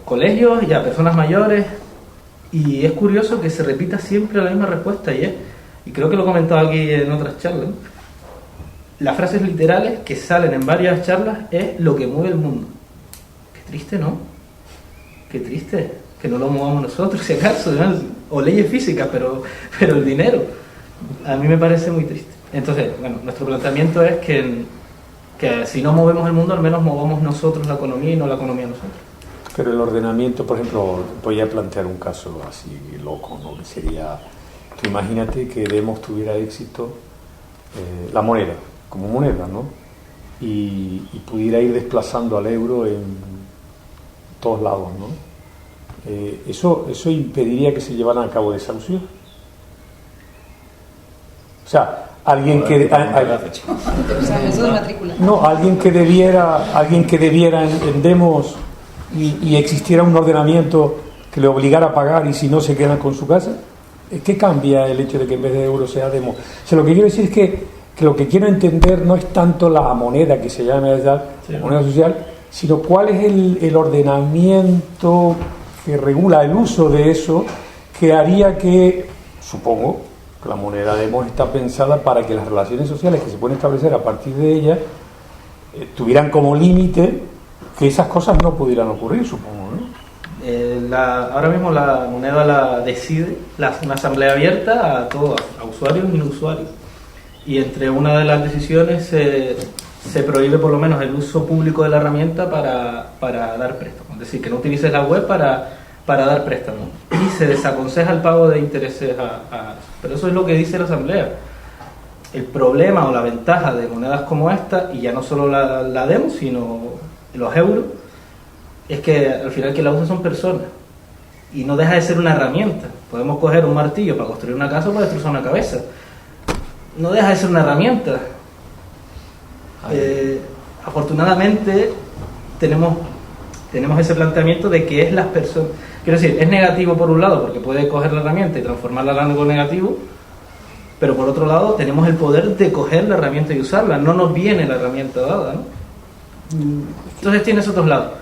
Colegios y a personas mayores, y es curioso que se repita siempre la misma respuesta, y creo que lo he comentado aquí en otras charlas, ¿no? Las frases literales que salen en varias charlas es lo que mueve el mundo. Qué triste, ¿no? Qué triste que no lo movamos nosotros, si acaso, ¿no? O leyes físicas, pero el dinero a mí me parece muy triste. Entonces, bueno, nuestro planteamiento es que si no movemos el mundo, al menos movamos nosotros la economía y no la economía nosotros. Pero el ordenamiento, por ejemplo, voy a plantear un caso así loco, ¿no? Que sería, tú imagínate que Demos tuviera éxito, la moneda, como moneda, ¿no? Y pudiera ir desplazando al euro en todos lados, ¿no? Eso impediría que se llevaran a cabo desahucios. sea, alguien que Eso de matrícula. no, alguien que debiera en Demos y existiera un ordenamiento que le obligara a pagar y si no se quedan con su casa. ¿Qué cambia el hecho de que en vez de euro sea Demos? O sea, lo que quiero decir es que lo que quiero entender no es tanto la moneda que se llama la moneda social, sino cuál es el ordenamiento que regula el uso de eso, que haría que, supongo, que la moneda Demos está pensada para que las relaciones sociales que se pueden establecer a partir de ella tuvieran como límite que esas cosas no pudieran ocurrir, supongo, ¿no? Ahora mismo la moneda la decide una asamblea abierta a todos, a usuarios y no usuarios. Y entre una de las decisiones se prohíbe por lo menos el uso público de la herramienta para dar préstamos. Es decir, que no utilices la web para dar préstamos. Y se desaconseja el pago de intereses pero eso es lo que dice la asamblea. El problema o la ventaja de monedas como esta, y ya no solo la Demos, sino los euros, es que al final que la usan son personas. Y no deja de ser una herramienta. Podemos coger un martillo para construir una casa o para destrozar una cabeza. No deja de ser una herramienta. Afortunadamente tenemos ese planteamiento de que es las personas. Quiero decir, es negativo por un lado porque puede coger la herramienta y transformarla en algo negativo, pero por otro lado tenemos el poder de coger la herramienta y usarla. No nos viene la herramienta dada, ¿no? Entonces tiene esos dos lados.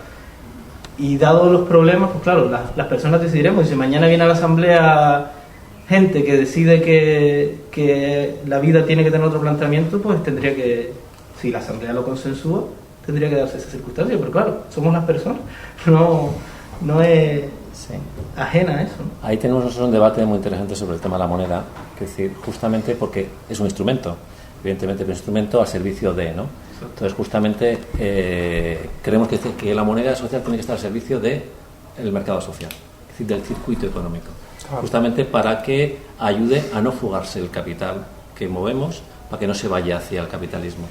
Y dados los problemas, pues claro, las personas decidiremos. Y si mañana viene a la asamblea gente que decide que la vida tiene que tener otro planteamiento, pues tendría que, si la asamblea lo consensúa, tendría que darse esa circunstancia. Pero claro, somos las personas, no es ajena a eso, ¿no? Ahí tenemos nosotros un debate muy interesante sobre el tema de la moneda, que es decir, justamente porque es un instrumento, evidentemente es un instrumento al servicio de, ¿no? Entonces justamente creemos que la moneda social tiene que estar al servicio del mercado social, es decir, del circuito económico, justamente para que ayude a no fugarse el capital que movemos, para que no se vaya hacia el capitalismo,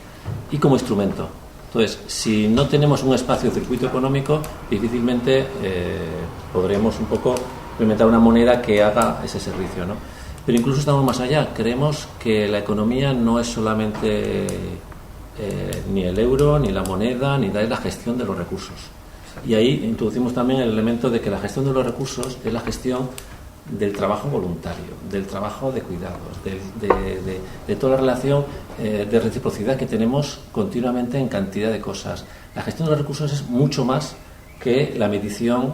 y como instrumento. Entonces, si no tenemos un espacio de circuito económico, difícilmente podremos un poco implementar una moneda que haga ese servicio, ¿no? Pero incluso estamos más allá. Creemos que la economía no es solamente ni el euro, ni la moneda, ni la gestión de los recursos. Y ahí introducimos también el elemento de que la gestión de los recursos es la gestión del trabajo voluntario, del trabajo de cuidados, de toda la relación de reciprocidad que tenemos continuamente en cantidad de cosas. La gestión de los recursos es mucho más que la medición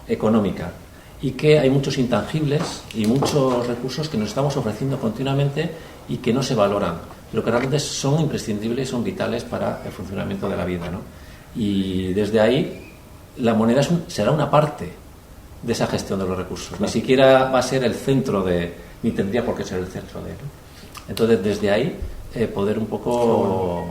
económica, y que hay muchos intangibles y muchos recursos que nos estamos ofreciendo continuamente y que no se valoran, pero que realmente son imprescindibles y son vitales para el funcionamiento de la vida, ¿no? Y desde ahí la moneda será una parte de esa gestión de los recursos. Ni siquiera va a ser el centro ni tendría por qué ser el centro de, ¿no? Entonces, desde ahí, poder un poco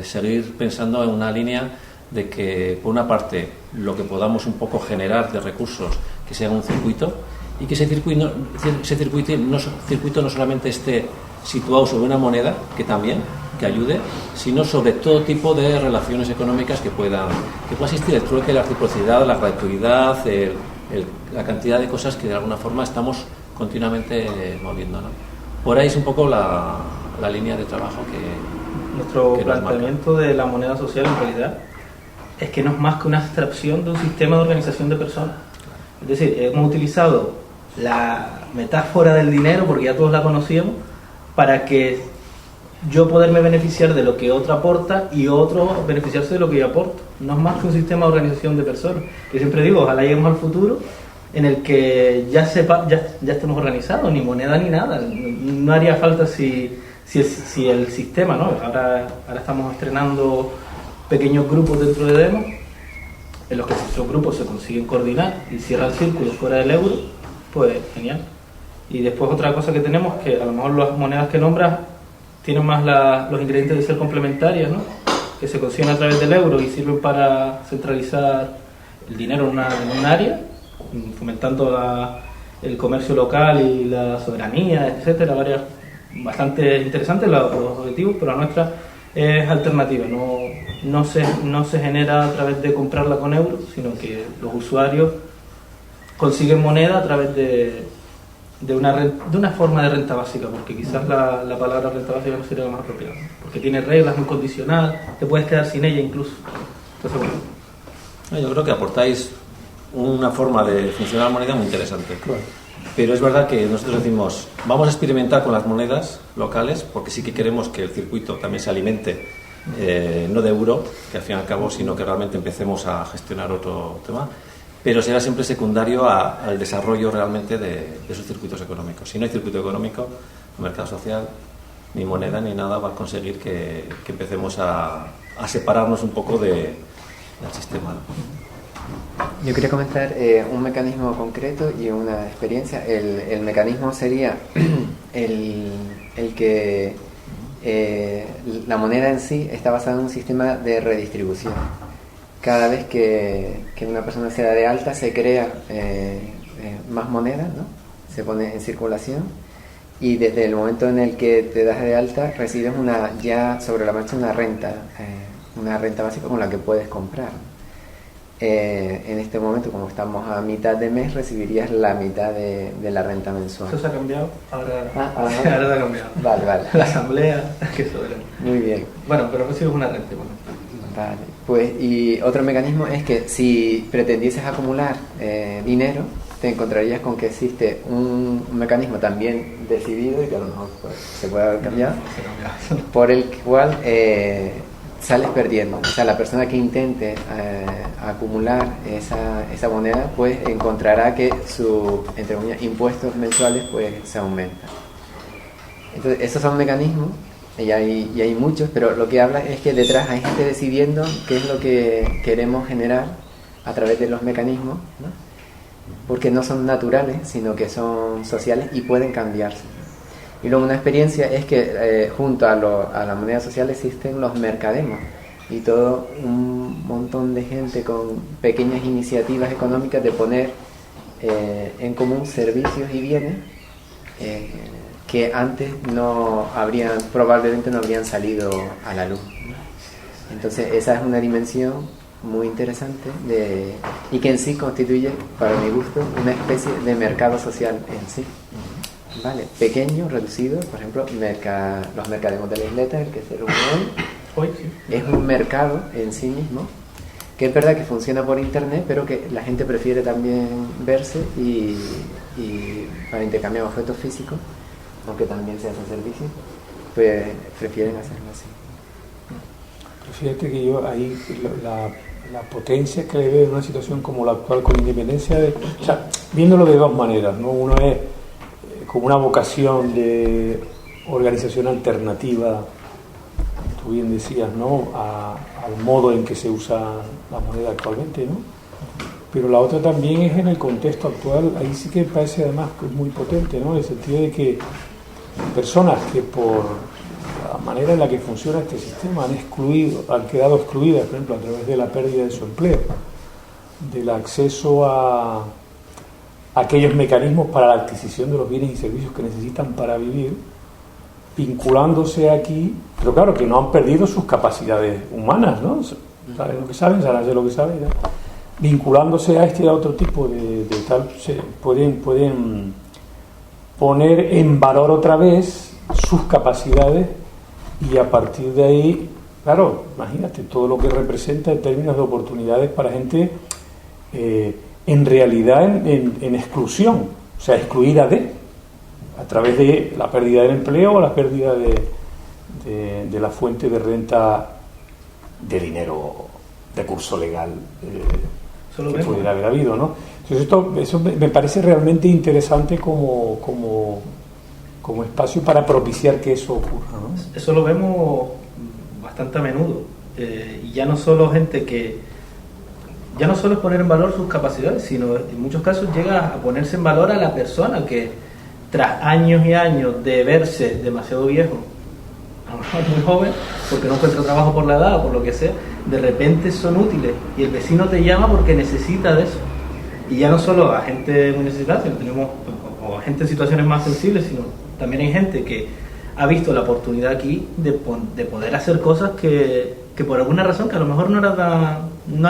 seguir pensando en una línea de que, por una parte, lo que podamos un poco generar de recursos que sea un circuito, y que ese circuito no solamente esté situado sobre una moneda, que ayude, sino sobre todo tipo de relaciones económicas que pueda existir, el trueque, la reciprocidad, la gratuidad, la cantidad de cosas que de alguna forma estamos continuamente moviendo, ¿no? Por ahí es un poco la línea de trabajo nuestro que planteamiento de la moneda social en realidad es que no es más que una abstracción de un sistema de organización de personas. Es decir, hemos utilizado la metáfora del dinero, porque ya todos la conocíamos, para que yo poderme beneficiar de lo que otro aporta y otro beneficiarse de lo que yo aporto. No es más que un sistema de organización de personas. Yo siempre digo, ojalá lleguemos al futuro en el que ya estemos organizados, ni moneda ni nada. No haría falta si el sistema, ¿no? Ahora estamos estrenando pequeños grupos dentro de Demos, en los que esos grupos se consiguen coordinar y cierra el círculo fuera del euro, pues genial. Y después otra cosa que tenemos, que a lo mejor las monedas que nombras tienen más los ingredientes de ser complementarias, ¿no? Que se consiguen a través del euro y sirven para centralizar el dinero en un área, fomentando el comercio local y la soberanía, etcétera, varias bastante interesantes los objetivos, pero la nuestra es alternativa, no se genera a través de comprarla con euros, sino que los usuarios consiguen moneda a través de de una forma de renta básica, porque quizás la palabra renta básica no sería la más apropiada, ¿no? Porque tiene reglas, muy condicional, te puedes quedar sin ella incluso. Entonces, bueno. Yo creo que aportáis una forma de funcionar la moneda muy interesante. Pero es verdad que nosotros decimos, vamos a experimentar con las monedas locales, porque sí que queremos que el circuito también se alimente, no de euro, que al fin y al cabo, sino que realmente empecemos a gestionar otro tema, pero será siempre secundario al desarrollo realmente de esos circuitos económicos. Si no hay circuito económico, el mercado social, ni moneda ni nada va a conseguir que empecemos a separarnos un poco del sistema, ¿no? Yo quería comentar un mecanismo concreto y una experiencia. El mecanismo sería el que la moneda en sí está basada en un sistema de redistribución. Cada vez que una persona se da de alta se crea más moneda, ¿no? Se pone en circulación, y desde el momento en el que te das de alta recibes ya sobre la marcha una renta básica con la que puedes comprar. En este momento, como estamos a mitad de mes, recibirías la mitad de la renta mensual. ¿Eso se ha cambiado? Ahora se ha cambiado. Vale. La asamblea, que eso era. Muy bien. Bueno, pero sí es una renta. Bueno. Vale. Pues, y otro mecanismo es que si pretendieses acumular dinero, te encontrarías con que existe un mecanismo también decidido, y que a lo mejor se puede haber cambiado, por el cual sales perdiendo. O sea, la persona que intente acumular esa moneda, pues encontrará que sus, entre comillas, impuestos mensuales pues se aumentan. Entonces, esos son mecanismos, y hay muchos, pero lo que habla es que detrás hay gente decidiendo qué es lo que queremos generar a través de los mecanismos, ¿no? Porque no son naturales, sino que son sociales y pueden cambiarse. Y luego una experiencia es que junto a la moneda social existen los mercademos, y todo un montón de gente con pequeñas iniciativas económicas de poner en común servicios y bienes que antes probablemente no habrían salido a la luz. Entonces esa es una dimensión muy interesante y que en sí constituye, para mi gusto, una especie de mercado social en sí. Vale, pequeño, reducido, por ejemplo, los mercademos de la isleta, el que se reúne hoy, es un mercado en sí mismo, que es verdad que funciona por internet, pero que la gente prefiere también verse y para intercambiar objetos físicos, aunque también se hacen servicios, pues prefieren hacerlo así. Fíjate que yo ahí la potencia que le veo en una situación como la actual, con independencia de, o sea, viéndolo de dos maneras, ¿no? Uno es como una vocación de organización alternativa, tú bien decías, ¿no?, al modo en que se usa la moneda actualmente, ¿no? Pero la otra también es en el contexto actual. Ahí sí que me parece además que es muy potente, ¿no?, en el sentido de que personas que por la manera en la que funciona este sistema han quedado excluidas, por ejemplo, a través de la pérdida de su empleo, del acceso a aquellos mecanismos para la adquisición de los bienes y servicios que necesitan para vivir, vinculándose aquí, pero claro, que no han perdido sus capacidades humanas, ¿no? Saben lo que saben, saben hacer lo que saben, ¿no? Vinculándose a este y a otro tipo de tal, pueden poner en valor otra vez sus capacidades, y a partir de ahí, claro, imagínate todo lo que representa en términos de oportunidades para gente en realidad en exclusión, o sea, excluida a través de la pérdida del empleo o la pérdida de la fuente de renta de dinero, de curso legal que pudiera haber habido, ¿no? Entonces eso me parece realmente interesante como espacio para propiciar que eso ocurra, ¿no? Eso lo vemos bastante a menudo, y ya no solo gente que ya no solo es poner en valor sus capacidades, sino en muchos casos llega a ponerse en valor a la persona que tras años y años de verse demasiado viejo, a lo mejor muy joven, porque no encuentra trabajo por la edad o por lo que sea, de repente son útiles y el vecino te llama porque necesita de eso. Y ya no solo a gente muy necesitada, sino tenemos o a gente en situaciones más sensibles, sino también hay gente que ha visto la oportunidad aquí de poder hacer cosas que por alguna razón, que a lo mejor no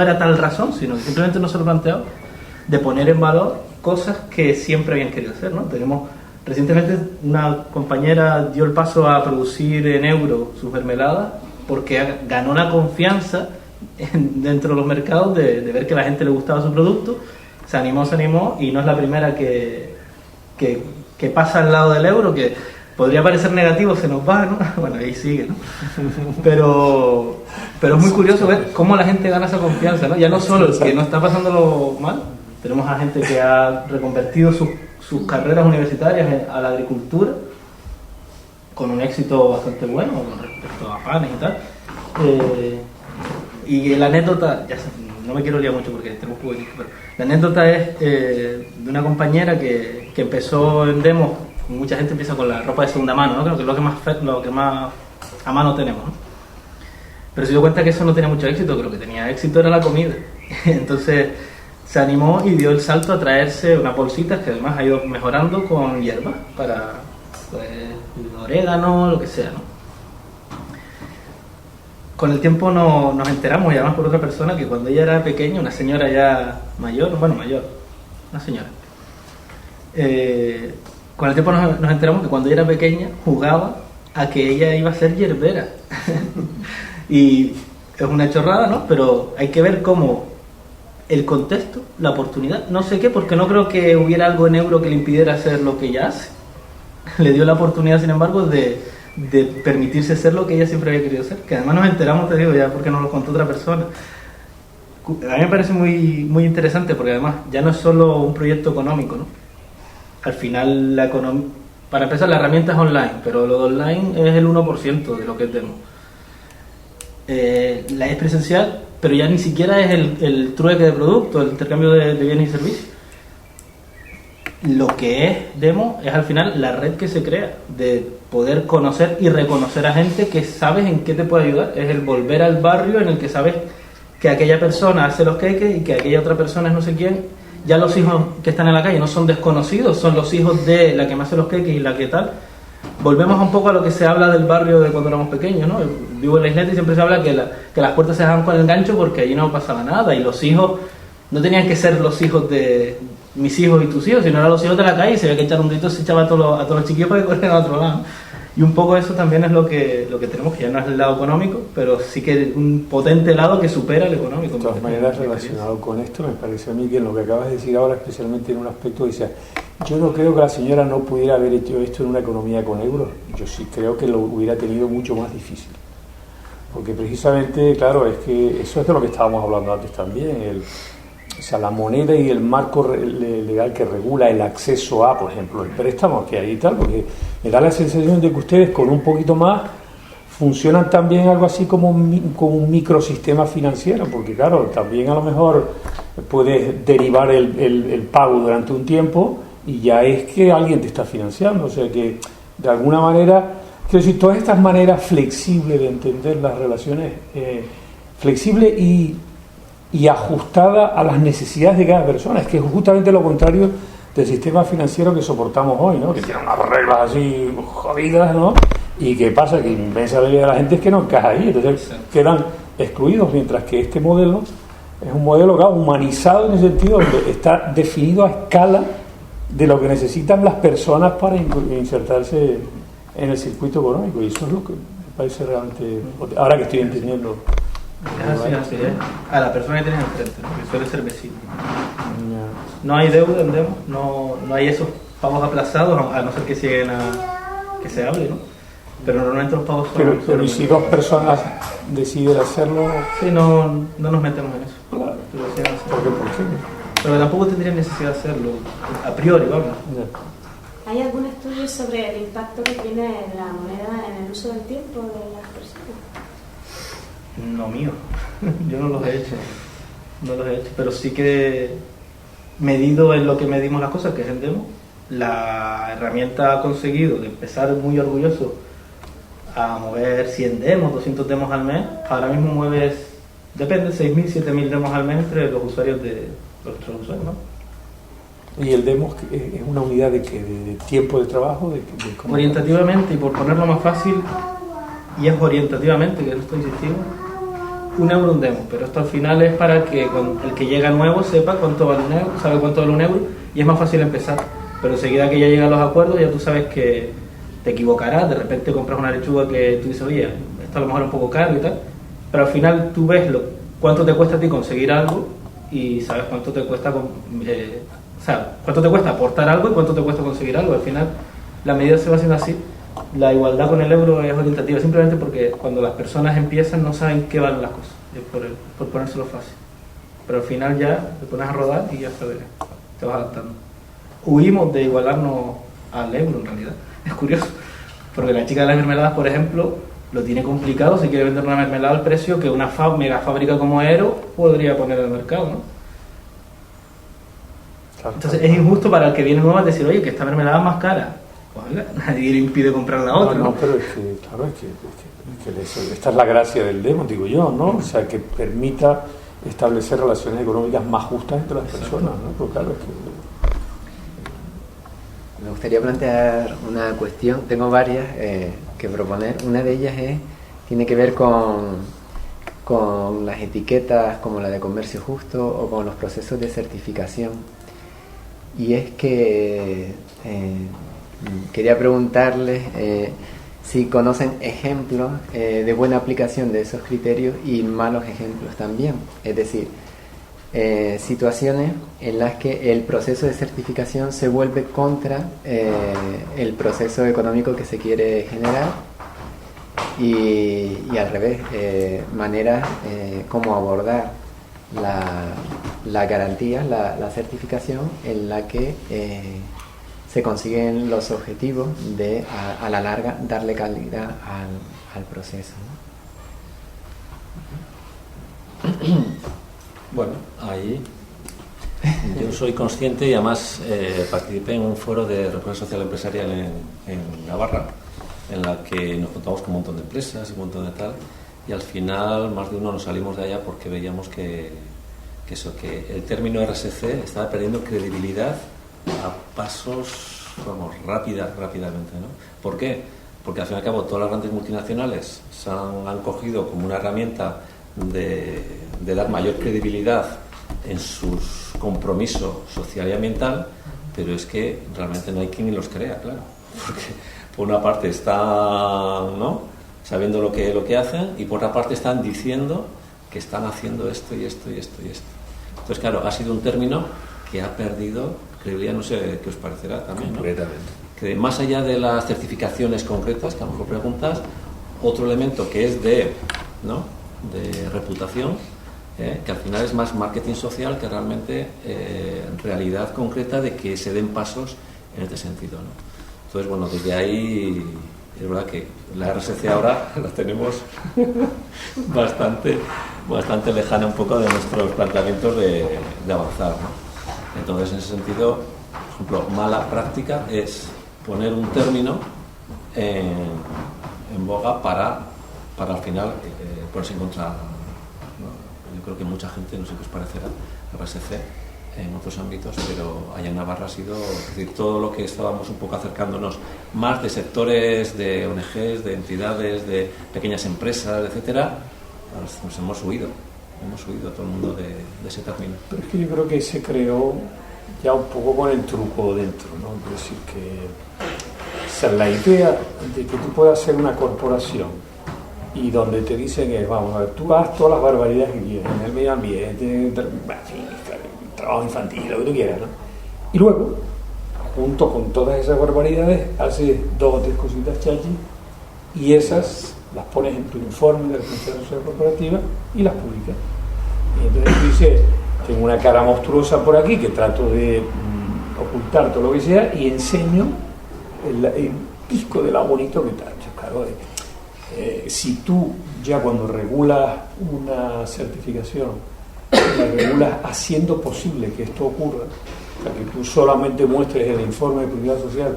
era tal razón, sino que simplemente no se lo planteaba, de poner en valor cosas que siempre habían querido hacer, ¿no? Tenemos Recientemente una compañera dio el paso a producir en euro sus mermeladas porque ganó la confianza dentro de los mercados de ver que a la gente le gustaba su producto, se animó y no es la primera que pasa al lado del euro, que podría parecer negativo, se nos va, ¿no? Bueno, ahí sigue, ¿no? Pero es muy curioso ver cómo la gente gana esa confianza, ¿no? Ya no solo el que no está pasándolo mal, tenemos a gente que ha reconvertido sus carreras universitarias a la agricultura con un éxito bastante bueno con respecto a panes y tal. Y la anécdota, no me quiero liar mucho porque tenemos poco tiempo, pero la anécdota es de una compañera que empezó en demos. Mucha gente empieza con la ropa de segunda mano, ¿no? Creo que es lo que más a mano tenemos, ¿no? Pero se dio cuenta que eso no tenía mucho éxito, que lo que tenía éxito era la comida. Entonces se animó y dio el salto a traerse unas bolsitas que además ha ido mejorando con hierbas para, pues, orégano, lo que sea, ¿no? Con el tiempo nos enteramos, y además por otra persona, que cuando ella era pequeña, una señora ya mayor, una señora, con el tiempo nos enteramos que cuando ella era pequeña jugaba a que ella iba a ser hierbera. Y es una chorrada, ¿no? Pero hay que ver cómo el contexto, la oportunidad, no sé qué, porque no creo que hubiera algo en euro que le impidiera hacer lo que ella hace. Le dio la oportunidad, sin embargo, de permitirse ser lo que ella siempre había querido ser, que además nos enteramos, te digo, ya porque nos lo contó otra persona. A mí me parece muy, muy interesante, porque además ya no es solo un proyecto económico, ¿no? Al final, para empezar, la herramienta es online, pero lo de online es el 1% de lo que tenemos. La es presencial, pero ya ni siquiera es el trueque de productos, el intercambio de bienes y servicios. Lo que es demo es al final la red que se crea de poder conocer y reconocer a gente que sabes en qué te puede ayudar. Es el volver al barrio en el que sabes que aquella persona hace los queques y que aquella otra persona es no sé quién. Ya los hijos que están en la calle no son desconocidos, son los hijos de la que me hace los queques y la que tal. Volvemos un poco a lo que se habla del barrio de cuando éramos pequeños, ¿no? Vivo en la isleta y siempre se habla que las puertas se dejaban con el gancho porque allí no pasaba nada, y los hijos no tenían que ser los hijos de mis hijos y tus hijos, sino eran los hijos de la calle, y se había que echar un grito y se echaba a todos los chiquillos para que corrieran a otro lado. Y un poco eso también es lo que tenemos, que ya no es el lado económico, pero sí que un potente lado que supera el económico. De todas maneras, relacionado con esto, me parece a mí que en lo que acabas de decir ahora, especialmente en un aspecto, dice, yo no creo que la señora no pudiera haber hecho esto en una economía con euros. Yo sí creo que lo hubiera tenido mucho más difícil. Porque precisamente, claro, es que eso es de lo que estábamos hablando antes también, o sea, la moneda y el marco legal que regula el acceso a, por ejemplo, el préstamo que hay y tal, porque me da la sensación de que ustedes con un poquito más funcionan también algo así como un microsistema financiero, porque claro, también a lo mejor puedes derivar el pago durante un tiempo y ya es que alguien te está financiando, o sea que de alguna manera, quiero decir, todas estas maneras flexibles de entender las relaciones, flexible y ajustada a las necesidades de cada persona, es que es justamente lo contrario del sistema financiero que soportamos hoy, ¿no? Que tiene unas reglas así jodidas, ¿no? Y que pasa que inmensa mayoría de la gente es que no encaja ahí, entonces quedan excluidos, mientras que este modelo es un modelo, claro, humanizado en el sentido donde está definido a escala de lo que necesitan las personas para insertarse en el circuito económico, y eso es lo que me parece realmente, ahora que estoy entendiendo. Así es. A la persona que tienes enfrente, ¿no? Que suele ser vecino. No hay deuda en demo, no hay esos pagos aplazados, a no ser que lleguen a que se hable, ¿no? Pero normalmente los pagos son... Pero si dos personas deciden hacerlo... Sí, no nos metemos en eso. Claro. ¿Por qué? Pero tampoco tendrían necesidad de hacerlo, a priori, vamos. ¿Hay algún estudio sobre el impacto que tiene la moneda en el uso del tiempo de las personas? No mío, yo no los he hecho, pero sí que medido en lo que medimos las cosas, que es el demo, la herramienta ha conseguido de empezar muy orgulloso a mover 100 demos, 200 demos al mes. Ahora mismo mueves, depende, 6.000, 7.000 demos al mes entre los usuarios de nuestros usuarios, ¿no? ¿Y el demo es una unidad de qué? ¿De tiempo de trabajo? ¿De orientativamente, y por ponerlo más fácil, y es orientativamente, que no estoy insistiendo, €1 un demo, pero esto al final es para que el que llega nuevo sepa cuánto vale un euro, sabe cuánto vale un euro, y es más fácil empezar. pero enseguida que ya llegan los acuerdos ya tú sabes que te equivocarás, de repente compras una lechuga que tú dices, oye, esto a lo mejor es un poco caro y tal, pero al final tú ves cuánto te cuesta a ti conseguir algo y sabes cuánto te cuesta cuánto te cuesta aportar algo y cuánto te cuesta conseguir algo. Al final la medida se va haciendo así. La igualdad con el euro es orientativa simplemente porque cuando las personas empiezan no saben qué valen las cosas, es por ponérselo fácil, pero al final ya te pones a rodar y ya te vas adaptando. Huimos de igualarnos al euro en realidad, es curioso, porque la chica de las mermeladas, por ejemplo, lo tiene complicado si quiere vender una mermelada al precio que una mega fábrica como Aero podría poner en el mercado, ¿no? Entonces es injusto para el que viene nuevo decir, oye, que esta mermelada es más cara. Pues, nadie le impide comprar la otra. No, pero es que, claro, esta es la gracia del demo, digo yo, ¿no? O sea, que permita establecer relaciones económicas más justas entre las personas, ¿no? Pues claro, es que... Me gustaría plantear una cuestión, tengo varias que proponer. Una de ellas tiene que ver con las etiquetas como la de comercio justo o con los procesos de certificación. Y es que quería preguntarles si conocen ejemplos de buena aplicación de esos criterios y malos ejemplos también. Es decir, situaciones en las que el proceso de certificación se vuelve contra el proceso económico que se quiere generar y al revés, maneras como abordar la garantía, la certificación en la que se consiguen los objetivos de a la larga darle calidad al proceso, ¿no? Bueno, ahí yo soy consciente y además participé en un foro de recursos social empresarial en Navarra, en la que nos contamos con un montón de empresas y un montón de tal, y al final más de uno nos salimos de allá porque veíamos que el término RSC estaba perdiendo credibilidad a pasos, vamos, rápidamente, ¿no? ¿Por qué? Porque al fin y al cabo todas las grandes multinacionales se han cogido como una herramienta de dar mayor credibilidad en sus compromisos social y ambiental, pero es que realmente no hay quien ni los crea, claro, porque por una parte están, ¿no?, sabiendo lo que hacen, y por otra parte están diciendo que están haciendo esto y esto y esto y esto. Entonces, claro, ha sido un término que ha perdido credibilidad, no sé qué os parecerá también, ¿no? Completamente. Que más allá de las certificaciones concretas, que a lo mejor preguntas, otro elemento que es de reputación, que al final es más marketing social que realmente realidad concreta de que se den pasos en este sentido, ¿no? Entonces, bueno, desde ahí es verdad que la RSC ahora la tenemos bastante lejana un poco de nuestros planteamientos de avanzar, ¿no? Entonces, en ese sentido, por ejemplo, mala práctica es poner un término en boga para al final ponerse en contra, ¿no? Yo creo que mucha gente, no sé qué os parecerá, RSC en otros ámbitos, pero allá en Navarra ha sido, es decir, todo lo que estábamos un poco acercándonos más de sectores, de ONGs, de entidades, de pequeñas empresas, etcétera, nos hemos huido todo el mundo de ese término. Pero es que yo creo que se creó ya un poco con el truco dentro, ¿no? Es decir, que, o sea, la idea de que tú puedas ser una corporación y donde te dicen es, vamos a ver, tú haz todas las barbaridades que quieras, en el medio ambiente, trabajo infantil, lo que tú quieras, ¿no? Y luego, junto con todas esas barbaridades, haces 2 o 3 cositas chachi y esas las pones en tu informe de responsabilidad social corporativa y las publicas. Y entonces tú dices, tengo una cara monstruosa por aquí que trato de ocultar todo lo que sea y enseño el pisco de lo bonito que está hecho. Claro, si tú ya cuando regulas una certificación la regulas haciendo posible que esto ocurra, o sea, que tú solamente muestres en el informe de publicidad social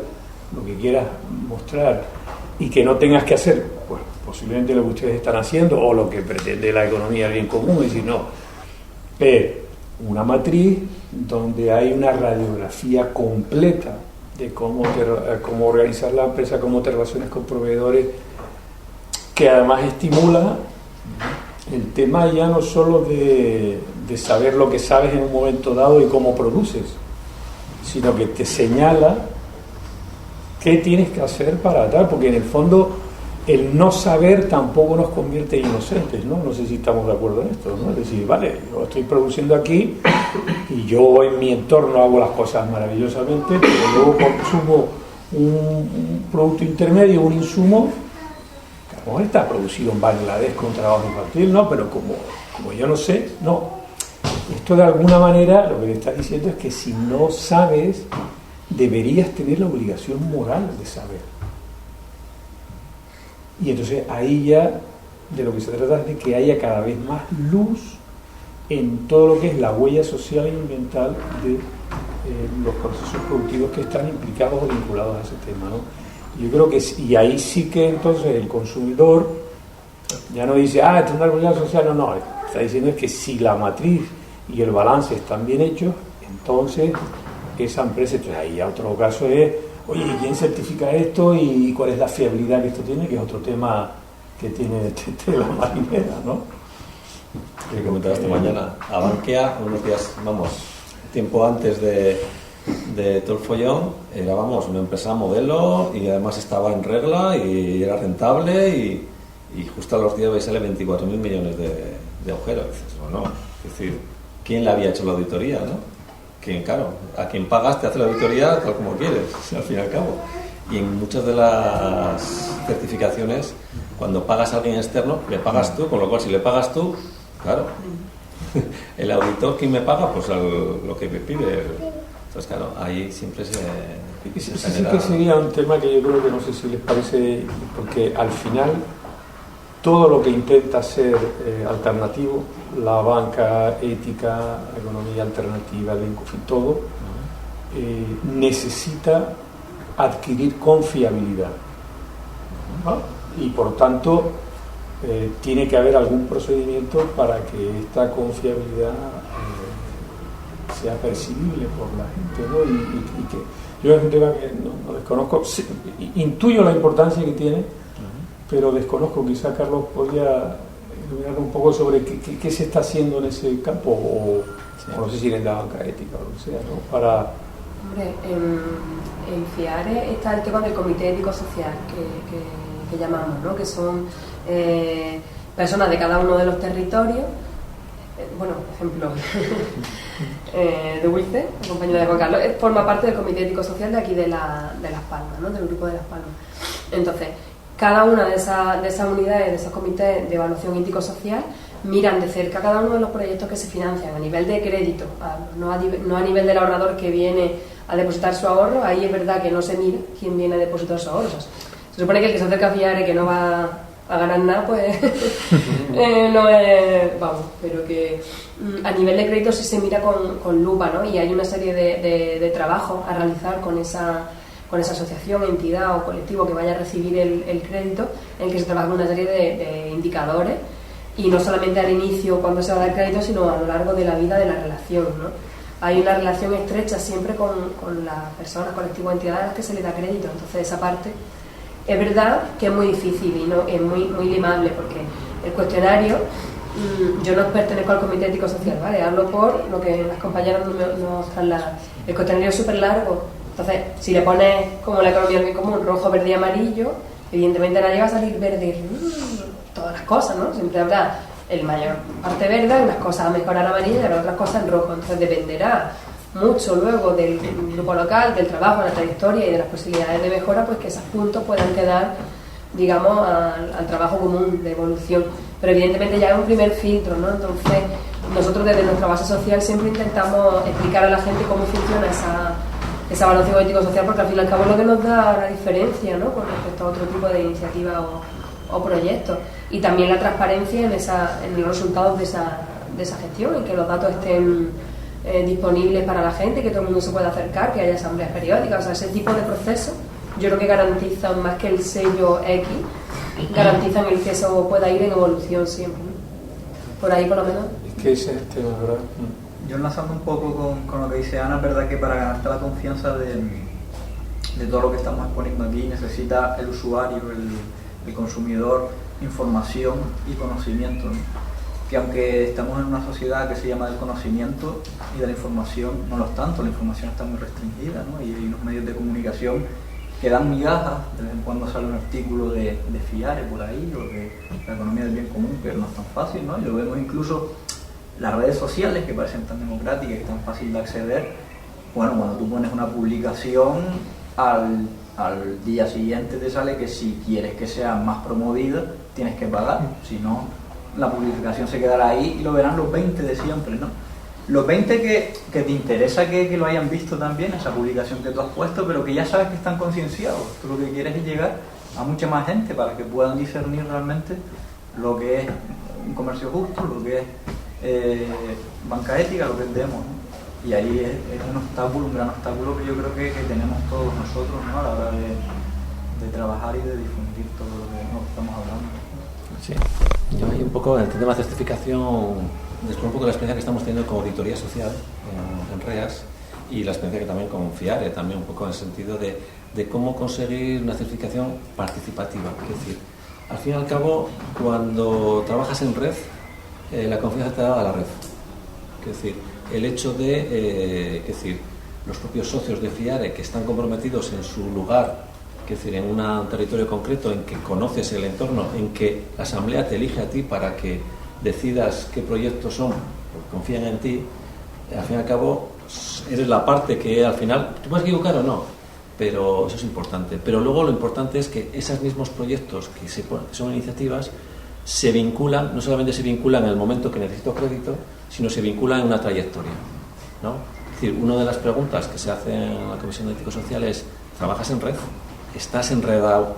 lo que quieras mostrar y que no tengas que hacer, pues posiblemente lo que ustedes están haciendo o lo que pretende la economía del bien común, es decir, no, una matriz donde hay una radiografía completa de cómo organizar la empresa, cómo te relacionas con proveedores, que además estimula el tema ya no solo de saber lo que sabes en un momento dado y cómo produces, sino que te señala qué tienes que hacer para tal, porque en el fondo el no saber tampoco nos convierte en inocentes, ¿no? No sé si estamos de acuerdo en esto, ¿no? Es decir, vale, yo estoy produciendo aquí y yo en mi entorno hago las cosas maravillosamente, pero luego consumo un producto intermedio, un insumo, que a lo mejor está producido en Bangladesh con trabajo infantil, ¿no? Pero como yo no sé, no. Esto de alguna manera lo que le está diciendo es que si no sabes, deberías tener la obligación moral de saber. Y entonces ahí ya de lo que se trata es de que haya cada vez más luz en todo lo que es la huella social y ambiental de los procesos productivos que están implicados o vinculados a ese tema, ¿no? Yo creo que, y ahí sí que entonces el consumidor ya no dice, esto es una responsabilidad social, no, está diciendo es que si la matriz y el balance están bien hechos, entonces esa empresa, entonces ahí ya otro caso es, oye, ¿quién certifica esto y cuál es la fiabilidad que esto tiene? Que es otro tema que tiene la marinera, ¿no? Yo comentaba esta mañana, a Bankia, unos días, tiempo antes de todo el follón, era, una empresa modelo y además estaba en regla y era rentable y justo a los días veis sale 24.000 millones de agujeros. Y dices, bueno, es decir, ¿quién le había hecho la auditoría, no? A quien pagas te hace la auditoría tal como quieres, al fin y al cabo. Y en muchas de las certificaciones, cuando pagas a alguien externo, le pagas tú, con lo cual si le pagas tú, claro, el auditor, ¿quién me paga? Pues lo que me pide. Entonces, claro, ahí siempre se genera... Sí que sería un tema que yo creo que no sé si les parece, porque al final todo lo que intenta ser alternativo, la banca ética, la economía alternativa, todo, necesita adquirir confiabilidad, ¿no? Y por tanto tiene que haber algún procedimiento para que esta confiabilidad sea percibible por la gente, ¿no? Y que yo es un tema que no desconozco, intuyo la importancia que tiene, pero desconozco, quizá Carlos podría iluminar un poco sobre qué se está haciendo en ese campo, o no sé si en la banca ética o lo que sea, ¿no? Para... Hombre, en FIARE está el tema del comité ético-social que llamamos, ¿no? Que son personas de cada uno de los territorios. Bueno, ejemplo, de Wilce, la compañera de Juan Carlos, forma parte del comité ético-social de aquí de Las Palmas, ¿no? Del grupo de Las Palmas. Entonces, cada una de esas unidades, de esos comités de evaluación ético-social, miran de cerca cada uno de los proyectos que se financian a nivel de crédito, no a nivel del ahorrador que viene a depositar su ahorro. Ahí es verdad que no se mira quién viene a depositar su ahorro. O sea, se supone que el que se acerca a FIARE que no va a ganar nada, pues no es, pero que a nivel de crédito sí se mira con lupa, ¿no? Y hay una serie de trabajos a realizar con esa asociación, entidad o colectivo que vaya a recibir el crédito, en que se trabaja con una serie de indicadores, y no solamente al inicio cuando se va a dar crédito, sino a lo largo de la vida de la relación, ¿no? Hay una relación estrecha siempre con las personas, colectivos, entidades a las que se le da crédito. Entonces esa parte es verdad que es muy difícil y no es muy limable, porque el cuestionario, yo no pertenezco al comité ético social, ¿vale? Hablo por lo que las compañeras nos trasladan. El cuestionario es súper largo. Entonces, si le pones, como la economía del bien común, rojo, verde y amarillo, evidentemente nadie va a salir verde, todas las cosas, ¿no? Siempre habrá el mayor parte verde, unas cosas a mejorar amarillas y otras cosas en rojo. Entonces dependerá mucho luego del grupo local, del trabajo, de la trayectoria y de las posibilidades de mejora, pues que esos puntos puedan quedar, digamos, al trabajo común de evolución. Pero evidentemente ya es un primer filtro, ¿no? Entonces, nosotros desde nuestra base social siempre intentamos explicar a la gente cómo funciona esa evaluación ético-social, porque al fin y al cabo es lo que nos da la diferencia, ¿no? Con respecto a otro tipo de iniciativas o proyectos. Y también la transparencia en los resultados de esa gestión, en que los datos estén disponibles para la gente, que todo el mundo se pueda acercar, que haya asambleas periódicas. O sea, ese tipo de procesos yo creo que garantizan, más que el sello X, garantizan el que eso pueda ir en evolución siempre, ¿no? Por ahí por lo menos. Es que ese es el tema, ¿verdad? Yo enlazando un poco con lo que dice Ana, es verdad que para ganarte la confianza de todo lo que estamos exponiendo aquí necesita el usuario, el consumidor, información y conocimiento, ¿no? que aunque estamos en una sociedad que se llama del conocimiento y de la información, no lo es tanto, la información está muy restringida, ¿no? Y hay unos medios de comunicación que dan migajas, de vez en cuando sale un artículo de FIARE por ahí, o de la economía del bien común, pero no es tan fácil, ¿no? Y lo vemos incluso las redes sociales, que parecen tan democráticas y tan fácil de acceder. Bueno, cuando tú pones una publicación, al día siguiente te sale que si quieres que sea más promovida, tienes que pagar, si no, la publicación se quedará ahí y lo verán los 20 de siempre, ¿no? Los 20 que te interesa que lo hayan visto también, esa publicación que tú has puesto, pero que ya sabes que están concienciados. Tú lo que quieres es llegar a mucha más gente para que puedan discernir realmente lo que es un comercio justo, lo que es banca ética, lo que es demo, ¿no? Y ahí es un obstáculo, un gran obstáculo que yo creo que tenemos todos nosotros, ¿no? A la hora de trabajar y de difundir todo lo que estamos hablando. Sí, yo ahí un poco en el tema de certificación, después un poco la experiencia que estamos teniendo con auditoría social en REAS y la experiencia que también con FIARE, también un poco en el sentido de cómo conseguir una certificación participativa. Es decir, al fin y al cabo, cuando trabajas en red, la confianza te da a la red. Es decir, el hecho de los propios socios de FIARE que están comprometidos en su lugar, es decir, en un territorio concreto, en que conoces el entorno, en que la asamblea te elige a ti para que decidas qué proyectos son, confían en ti, al fin y al cabo eres la parte que al final, ¿te puedes equivocar o no? Pero eso es importante. Pero luego lo importante es que esos mismos proyectos que son iniciativas se vinculan, no solamente se vinculan en el momento que necesito crédito, sino se vinculan en una trayectoria, ¿no? Es decir, una de las preguntas que se hace en la Comisión de Ético Social es: ¿trabajas en red? ¿Estás enredado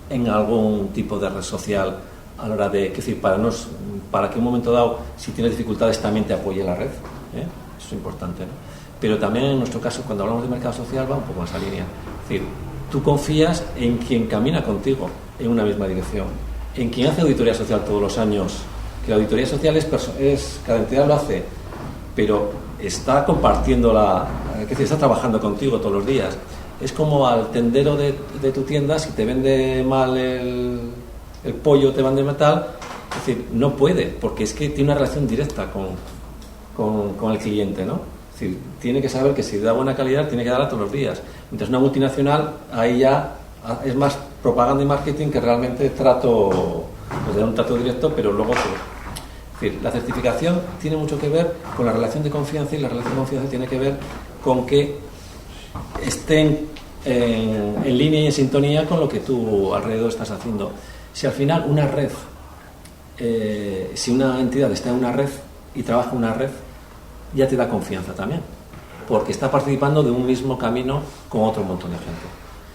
en algún tipo de red social a la hora de, es decir, para que en un momento dado, si tienes dificultades, también te apoye la red? Eso es importante, ¿no? Pero también en nuestro caso, cuando hablamos de mercado social, va un poco en esa línea. Es decir, tú confías en quien camina contigo en una misma dirección, en quien hace auditoría social todos los años, que la auditoría social cada entidad lo hace, pero está compartiendo es decir, está trabajando contigo todos los días. Es como al tendero de tu tienda, si te vende mal el pollo, te vende metal, es decir, no puede, porque es que tiene una relación directa con el cliente, ¿no? Es decir, tiene que saber que si da buena calidad, tiene que darla todos los días. Mientras una multinacional, ahí ya es más propaganda y marketing que realmente pues da un trato directo, pero luego es decir, la certificación tiene mucho que ver con la relación de confianza, y la relación de confianza tiene que ver con que estén en línea y en sintonía con lo que tú alrededor estás haciendo. Si al final una red, si una entidad está en una red y trabaja en una red, ya te da confianza también, porque está participando de un mismo camino con otro montón de gente.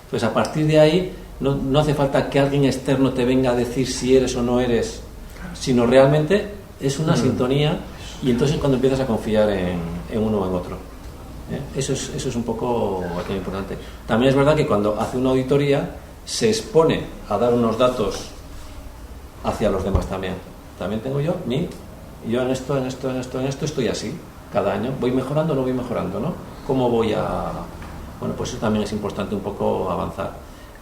Entonces, a partir de ahí, no hace falta que alguien externo te venga a decir si eres o no eres, sino realmente es una sintonía, y entonces cuando empiezas a confiar en uno o en otro. Eso es un poco aquí importante. También es verdad que cuando hace una auditoría se expone a dar unos datos hacia los demás también. También tengo yo en esto estoy así. Cada año voy mejorando o no voy mejorando, ¿no? ¿Cómo voy a...? Bueno, pues eso también es importante un poco avanzar.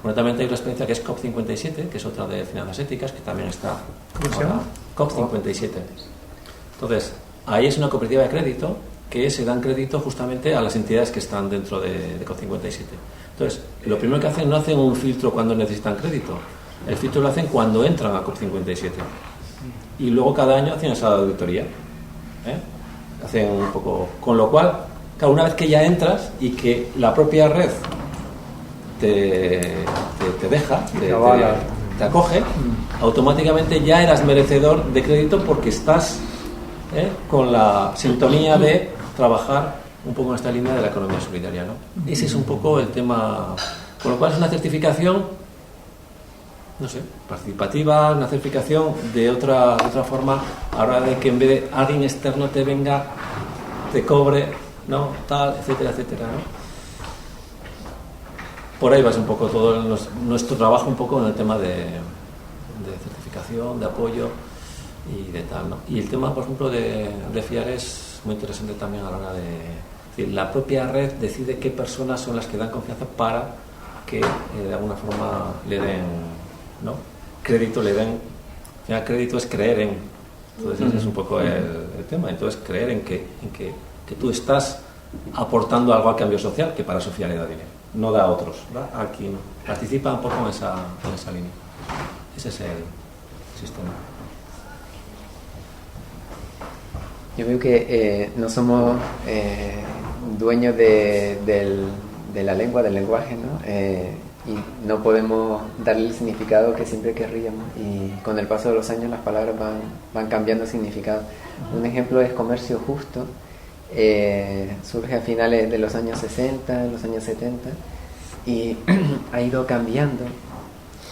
Bueno, también hay una experiencia que es COP57, que es otra de finanzas éticas, que también está... ¿Cómo se llama? COP57. Entonces, ahí es una cooperativa de crédito que se dan crédito justamente a las entidades que están dentro de COP57. Entonces, lo primero que hacen, no hacen un filtro cuando necesitan crédito. El filtro lo hacen cuando entran a COP57. Y luego cada año hacen esa auditoría. Hacen un poco... Con lo cual, una vez que ya entras y que la propia red te deja, te acoge, automáticamente ya eras merecedor de crédito, porque estás con la sintonía de trabajar un poco en esta línea de la economía solidaria, ¿no? Ese es un poco el tema. Con lo cual es una certificación, no sé, participativa, una certificación de otra forma, a la hora de que en vez de alguien externo te venga, te cobre, ¿no? Tal, etcétera, etcétera, ¿no? Por ahí va un poco todo nuestro trabajo, un poco en el tema de certificación, de apoyo y de tal, ¿no? Y el tema, por ejemplo, de FIARE es muy interesante también a la hora de... Es decir, la propia red decide qué personas son las que dan confianza para que de alguna forma le den, ¿no? Crédito, le den... Al final, crédito es creer en... Entonces ese es un poco el tema. Entonces creer en que tú estás aportando algo al cambio social, que para Sofía le da dinero, no da a otros, da a quien participa un poco en esa línea. Ese es el sistema. Yo veo que no somos dueños de la lengua, del lenguaje, ¿no? Y no podemos darle el significado que siempre querríamos, y con el paso de los años las palabras van cambiando significado. Un ejemplo es comercio justo. Surge a finales de los años 60, en los años 70, y ha ido cambiando,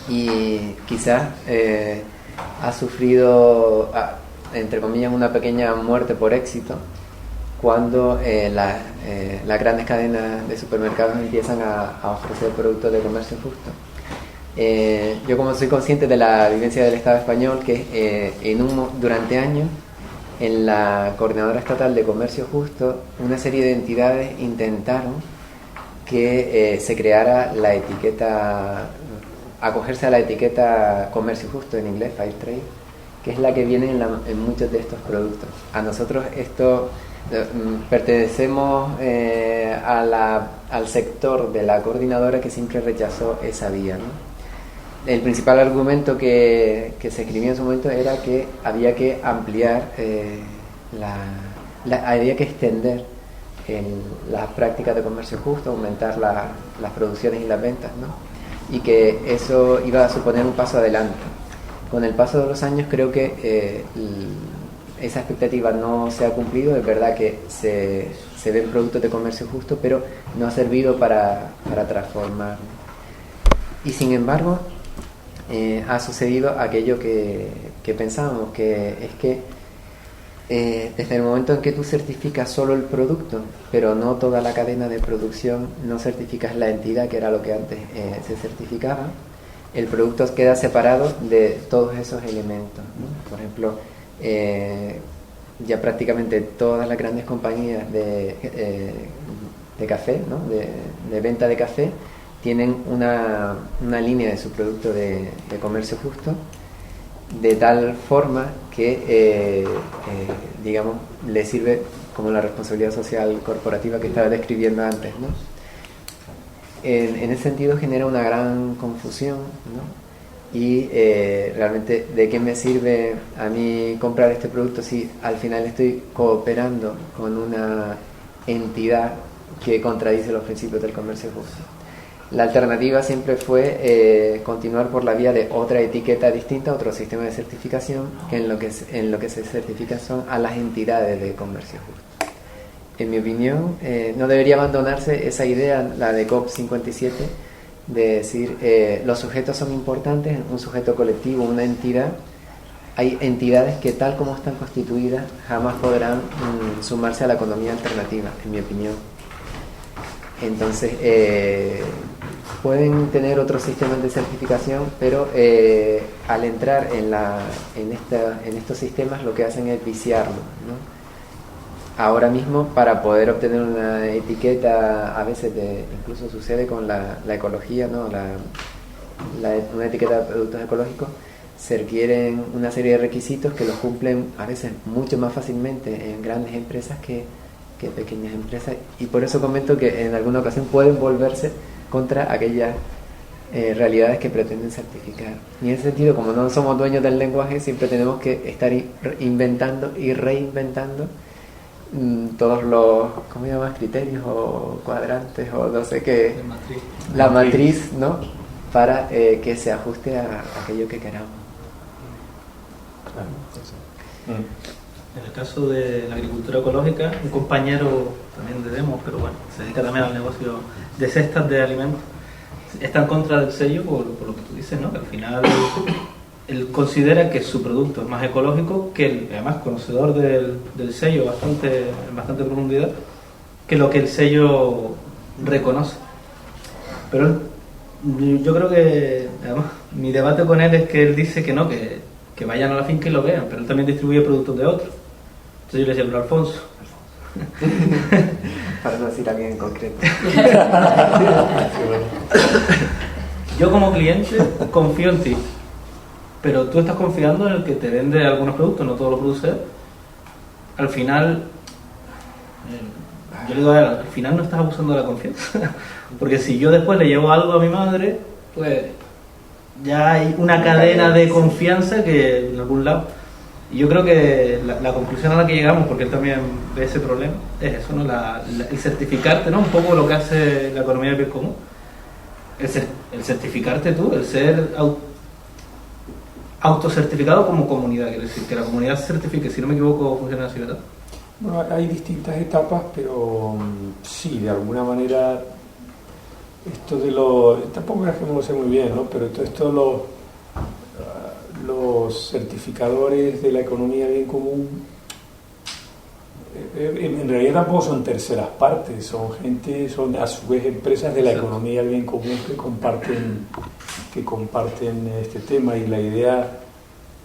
y quizás ha sufrido, entre comillas, una pequeña muerte por éxito cuando las grandes cadenas de supermercados empiezan a ofrecer productos de comercio justo. Yo, como soy consciente de la vivencia del Estado español, que durante años en la Coordinadora Estatal de Comercio Justo, una serie de entidades intentaron que se creara la etiqueta, acogerse a la etiqueta comercio justo, en inglés, Fair Trade, que es la que viene en muchos de estos productos. A nosotros pertenecemos al sector de la coordinadora que siempre rechazó esa vía, ¿no? El principal argumento que se escribió en su momento era que había que ampliar, había que extender las prácticas de comercio justo, aumentar las producciones y las ventas, ¿no? Y que eso iba a suponer un paso adelante. Con el paso de los años creo que esa expectativa no se ha cumplido. Es verdad que se ven productos de comercio justo, pero no ha servido para transformar. Y sin embargo, ha sucedido aquello que pensábamos, que es que desde el momento en que tú certificas solo el producto, pero no toda la cadena de producción, no certificas la entidad, que era lo que antes se certificaba, el producto queda separado de todos esos elementos, ¿no? Por ejemplo, ya prácticamente todas las grandes compañías de café, ¿no? de venta de café, tienen una línea de su producto de comercio justo, de tal forma que digamos, le sirve como la responsabilidad social corporativa que estaba describiendo antes, ¿no? En ese sentido genera una gran confusión, ¿no? Y realmente, ¿de qué me sirve a mí comprar este producto si al final estoy cooperando con una entidad que contradice los principios del comercio justo? La alternativa siempre fue continuar por la vía de otra etiqueta distinta, otro sistema de certificación, que en lo que se certifica son a las entidades de comercio justo. En mi opinión, no debería abandonarse esa idea, la de COP57, de decir los sujetos son importantes, un sujeto colectivo, una entidad. Hay entidades que, tal como están constituidas, jamás podrán sumarse a la economía alternativa, en mi opinión. Entonces, pueden tener otros sistemas de certificación, pero al entrar en estos sistemas, lo que hacen es viciarlo, ¿no? Ahora mismo, para poder obtener una etiqueta, a veces incluso sucede con la ecología, ¿no? Una etiqueta de productos ecológicos, se requieren una serie de requisitos que los cumplen a veces mucho más fácilmente en grandes empresas que pequeñas empresas, y por eso comento que en alguna ocasión pueden volverse contra aquellas realidades que pretenden certificar. Y en ese sentido, como no somos dueños del lenguaje, siempre tenemos que estar inventando y reinventando todos los, ¿cómo llamas? Criterios o cuadrantes o no sé qué, la matriz, ¿no? Para que se ajuste a aquello que queramos. En el caso de la agricultura ecológica, un compañero también de Demos, pero bueno, se dedica también al negocio de cestas de alimentos, está en contra del sello por lo que tú dices, ¿no? Que al final él considera que su producto es más ecológico, que él, además conocedor del sello en bastante profundidad, que lo que el sello reconoce. Pero yo creo que, además, mi debate con él es que él dice que no, que vayan a la finca y lo vean, pero él también distribuye productos de otros. Entonces yo le decía, pero Alfonso. Para no decir a alguien en concreto. Yo como cliente confío en ti, pero tú estás confiando en el que te vende algunos productos, no todo lo produce. Al final, yo le digo a él, al final no estás abusando de la confianza. Porque si yo después le llevo algo a mi madre, pues ya hay una cadena de confianza que en algún lado. Y yo creo que la conclusión a la que llegamos, porque él también ve ese problema, es eso, ¿no? El certificarte, ¿no? Un poco lo que hace la economía del bien común. El certificarte tú, el ser autocertificado como comunidad, quiere decir, que la comunidad se certifique, si no me equivoco funciona así, ¿verdad? Bueno, hay distintas etapas, pero sí, de alguna manera, esto de tampoco es que no lo sé muy bien, ¿no? Pero esto los certificadores de la economía bien común, en realidad tampoco son terceras partes, son a su vez empresas de la economía del bien común que comparten este tema, y la idea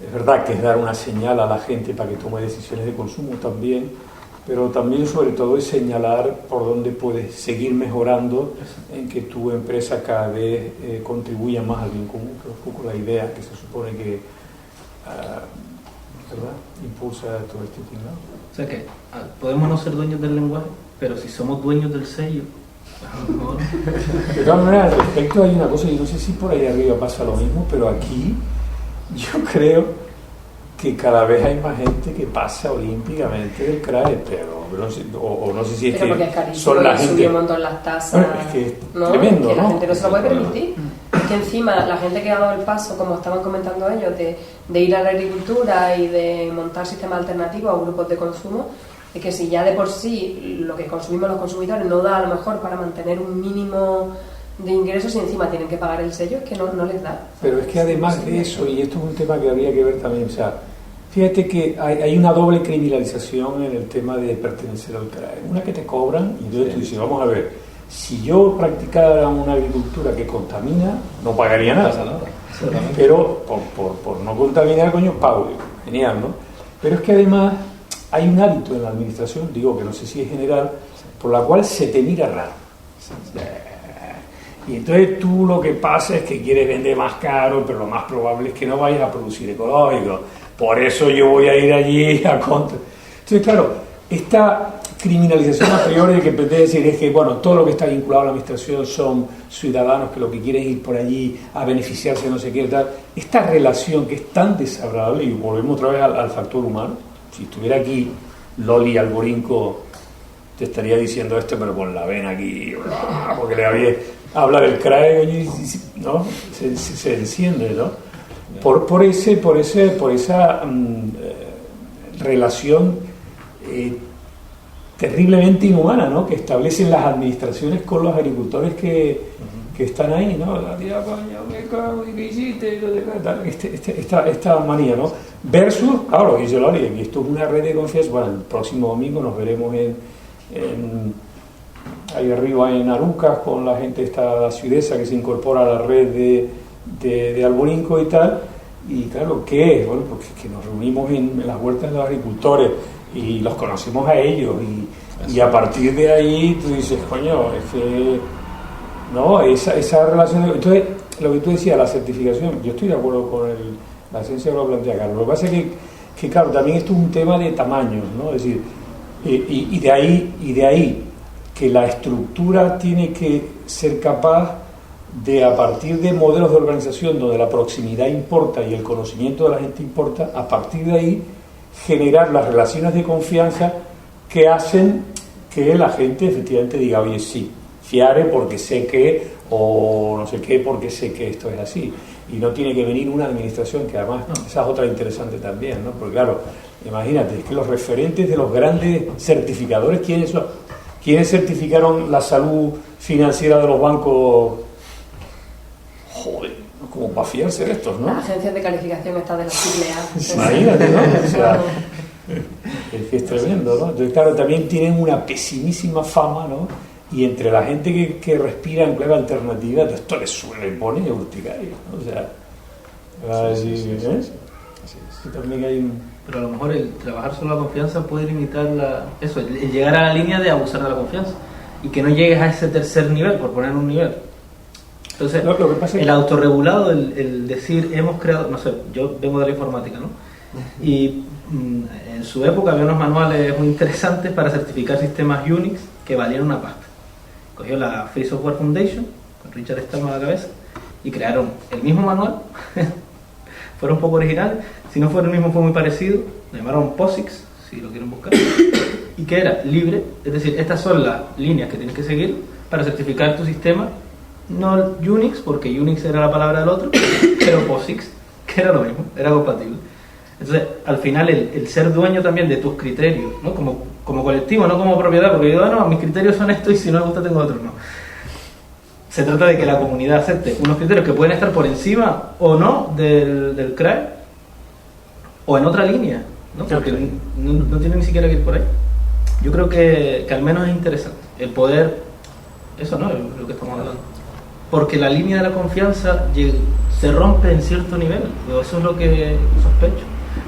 es verdad que es dar una señal a la gente para que tome decisiones de consumo también, pero también sobre todo es señalar por dónde puedes seguir mejorando en que tu empresa cada vez contribuya más al bien común, que es un poco la idea que se supone que ¿verdad? Impulsa todo este tema. O sea que podemos no ser dueños del lenguaje, pero si somos dueños del sello, a lo mejor... De todas maneras, al respecto hay una cosa, y no sé si por ahí arriba pasa lo mismo, pero aquí yo creo que cada vez hay más gente que pasa olímpicamente del CRAE, pero no sé, o no sé si es pero que porque es carísimo, son la subió gente... un montón las tasas, Bueno, es que es ¿no? tremendo, que la ¿no? gente no se lo puede permitir. Es que encima la gente que ha dado el paso, como estaban comentando ellos, de ir a la agricultura y de montar sistemas alternativos a grupos de consumo, es que si ya de por sí lo que consumimos los consumidores no da a lo mejor para mantener un mínimo de ingresos y encima tienen que pagar el sello, es que no les da. Pero es que además de eso, y esto es un tema que habría que ver también, o sea, fíjate que hay una doble criminalización en el tema de pertenecer al CRAE. Una que te cobran, y entonces tú dices, vamos a ver, si yo practicara una agricultura que contamina, no pagaría nada. Pero por no contaminar, coño, pago. Genial, ¿no? Pero es que además hay un hábito en la administración, digo que no sé si es general, por la cual se te mira raro. Y entonces tú lo que pasa es que quieres vender más caro, pero lo más probable es que no vayas a producir ecológico. Por eso yo voy a ir allí a contra. Entonces, claro, esta criminalización a priori que pretende decir es que, bueno, todo lo que está vinculado a la administración son ciudadanos que lo que quieren es ir por allí a beneficiarse de no sé qué, tal. Esta relación que es tan desagradable, y volvemos otra vez al factor humano. Si estuviera aquí Loli Alborinco, te estaría diciendo esto, pero con la vena aquí, porque le había habla del CRAE, ¿no? Se enciende, ¿no? Por esa relación terriblemente inhumana, ¿no? Que establecen las administraciones con los agricultores que están ahí, ¿no? La tía, coño, me cago, ¿y qué hiciste? Esta manía, ¿no? Versus, ahora lo que dice Loli, que esto es una red de confianza. Bueno, el próximo domingo nos veremos ahí arriba en Arucas con la gente esta ciudadesa que se incorpora a la red de Alborinco y tal. Y claro, ¿qué es? Bueno, porque es que nos reunimos en las huertas de los agricultores y los conocemos a ellos y a partir de ahí tú dices, coño, es que no, esa relación. Entonces, lo que tú decías, la certificación, yo estoy de acuerdo con la esencia que lo plantea Carlos. Lo que pasa es que claro, también esto es un tema de tamaños, ¿no? Es decir, y de ahí que la estructura tiene que ser capaz de, a partir de modelos de organización donde la proximidad importa y el conocimiento de la gente importa, a partir de ahí generar las relaciones de confianza que hacen que la gente efectivamente diga, oye, sí, fiare porque sé que, o no sé qué porque sé que esto es así. Y no tiene que venir una administración, que además esa es otra interesante también, ¿no? Porque claro, imagínate, es que los referentes de los grandes certificadores, ¿quiénes son? ¿Quiénes certificaron la salud financiera de los bancos? Joder, como para fiarse de estos, ¿no? Las agencias de calificación estas de los AAA. Imagínate, ¿no? O sea, es que es tremendo, ¿no? Entonces, claro, también tienen una pesimísima fama, ¿no? Y entre la gente que respira en clave alternativa, esto les suele poner urticaria, ¿no? O sea, sí. También hay un... Pero a lo mejor el trabajar sobre la confianza puede limitar el llegar a la línea de abusar de la confianza y que no llegues a ese tercer nivel, por poner un nivel. Entonces, Lo que pasa es el que- autorregulado, el decir, hemos creado, no sé, yo vengo de la informática, ¿no? Y en su época había unos manuales muy interesantes para certificar sistemas Unix que valían una pasta. Cogió la Free Software Foundation, con Richard Stallman a la cabeza, y crearon el mismo manual. Fueron un poco originales, si no fue el mismo fue muy parecido, lo llamaron POSIX, si lo quieren buscar, y que era libre, es decir, estas son las líneas que tienes que seguir para certificar tu sistema, no Unix, porque Unix era la palabra del otro, pero POSIX, que era lo mismo, era compatible. Entonces, al final, el ser dueño también de tus criterios, ¿no? Como colectivo, no como propiedad, porque yo digo, no, mis criterios son estos y si no me gusta tengo otros, no. Se trata de que la comunidad acepte unos criterios que pueden estar por encima o no del CRAE o en otra línea, ¿no? Porque no tiene ni siquiera que ir por ahí. Yo creo que al menos es interesante el poder, eso no es lo que estamos hablando, porque la línea de la confianza se rompe en cierto nivel, eso es lo que sospecho.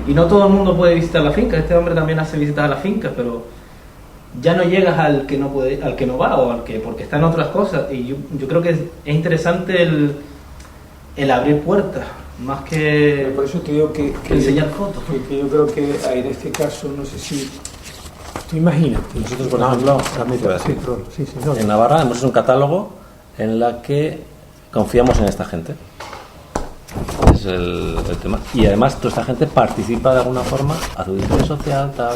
Y no todo el mundo puede visitar la finca, este hombre también hace visitas a las fincas, pero ya no llegas al que no puede, al que no va o al que porque está en otras cosas. Y yo creo que es interesante el abrir puertas más que Por eso te digo que enseñar fotos. que yo creo que en este caso, no sé si tú imagínate. Nosotros, por ejemplo, no. en Navarra hemos hecho un catálogo en la que confiamos en esta gente. Es el tema. Y además toda esta gente participa de alguna forma a su interés social, tal.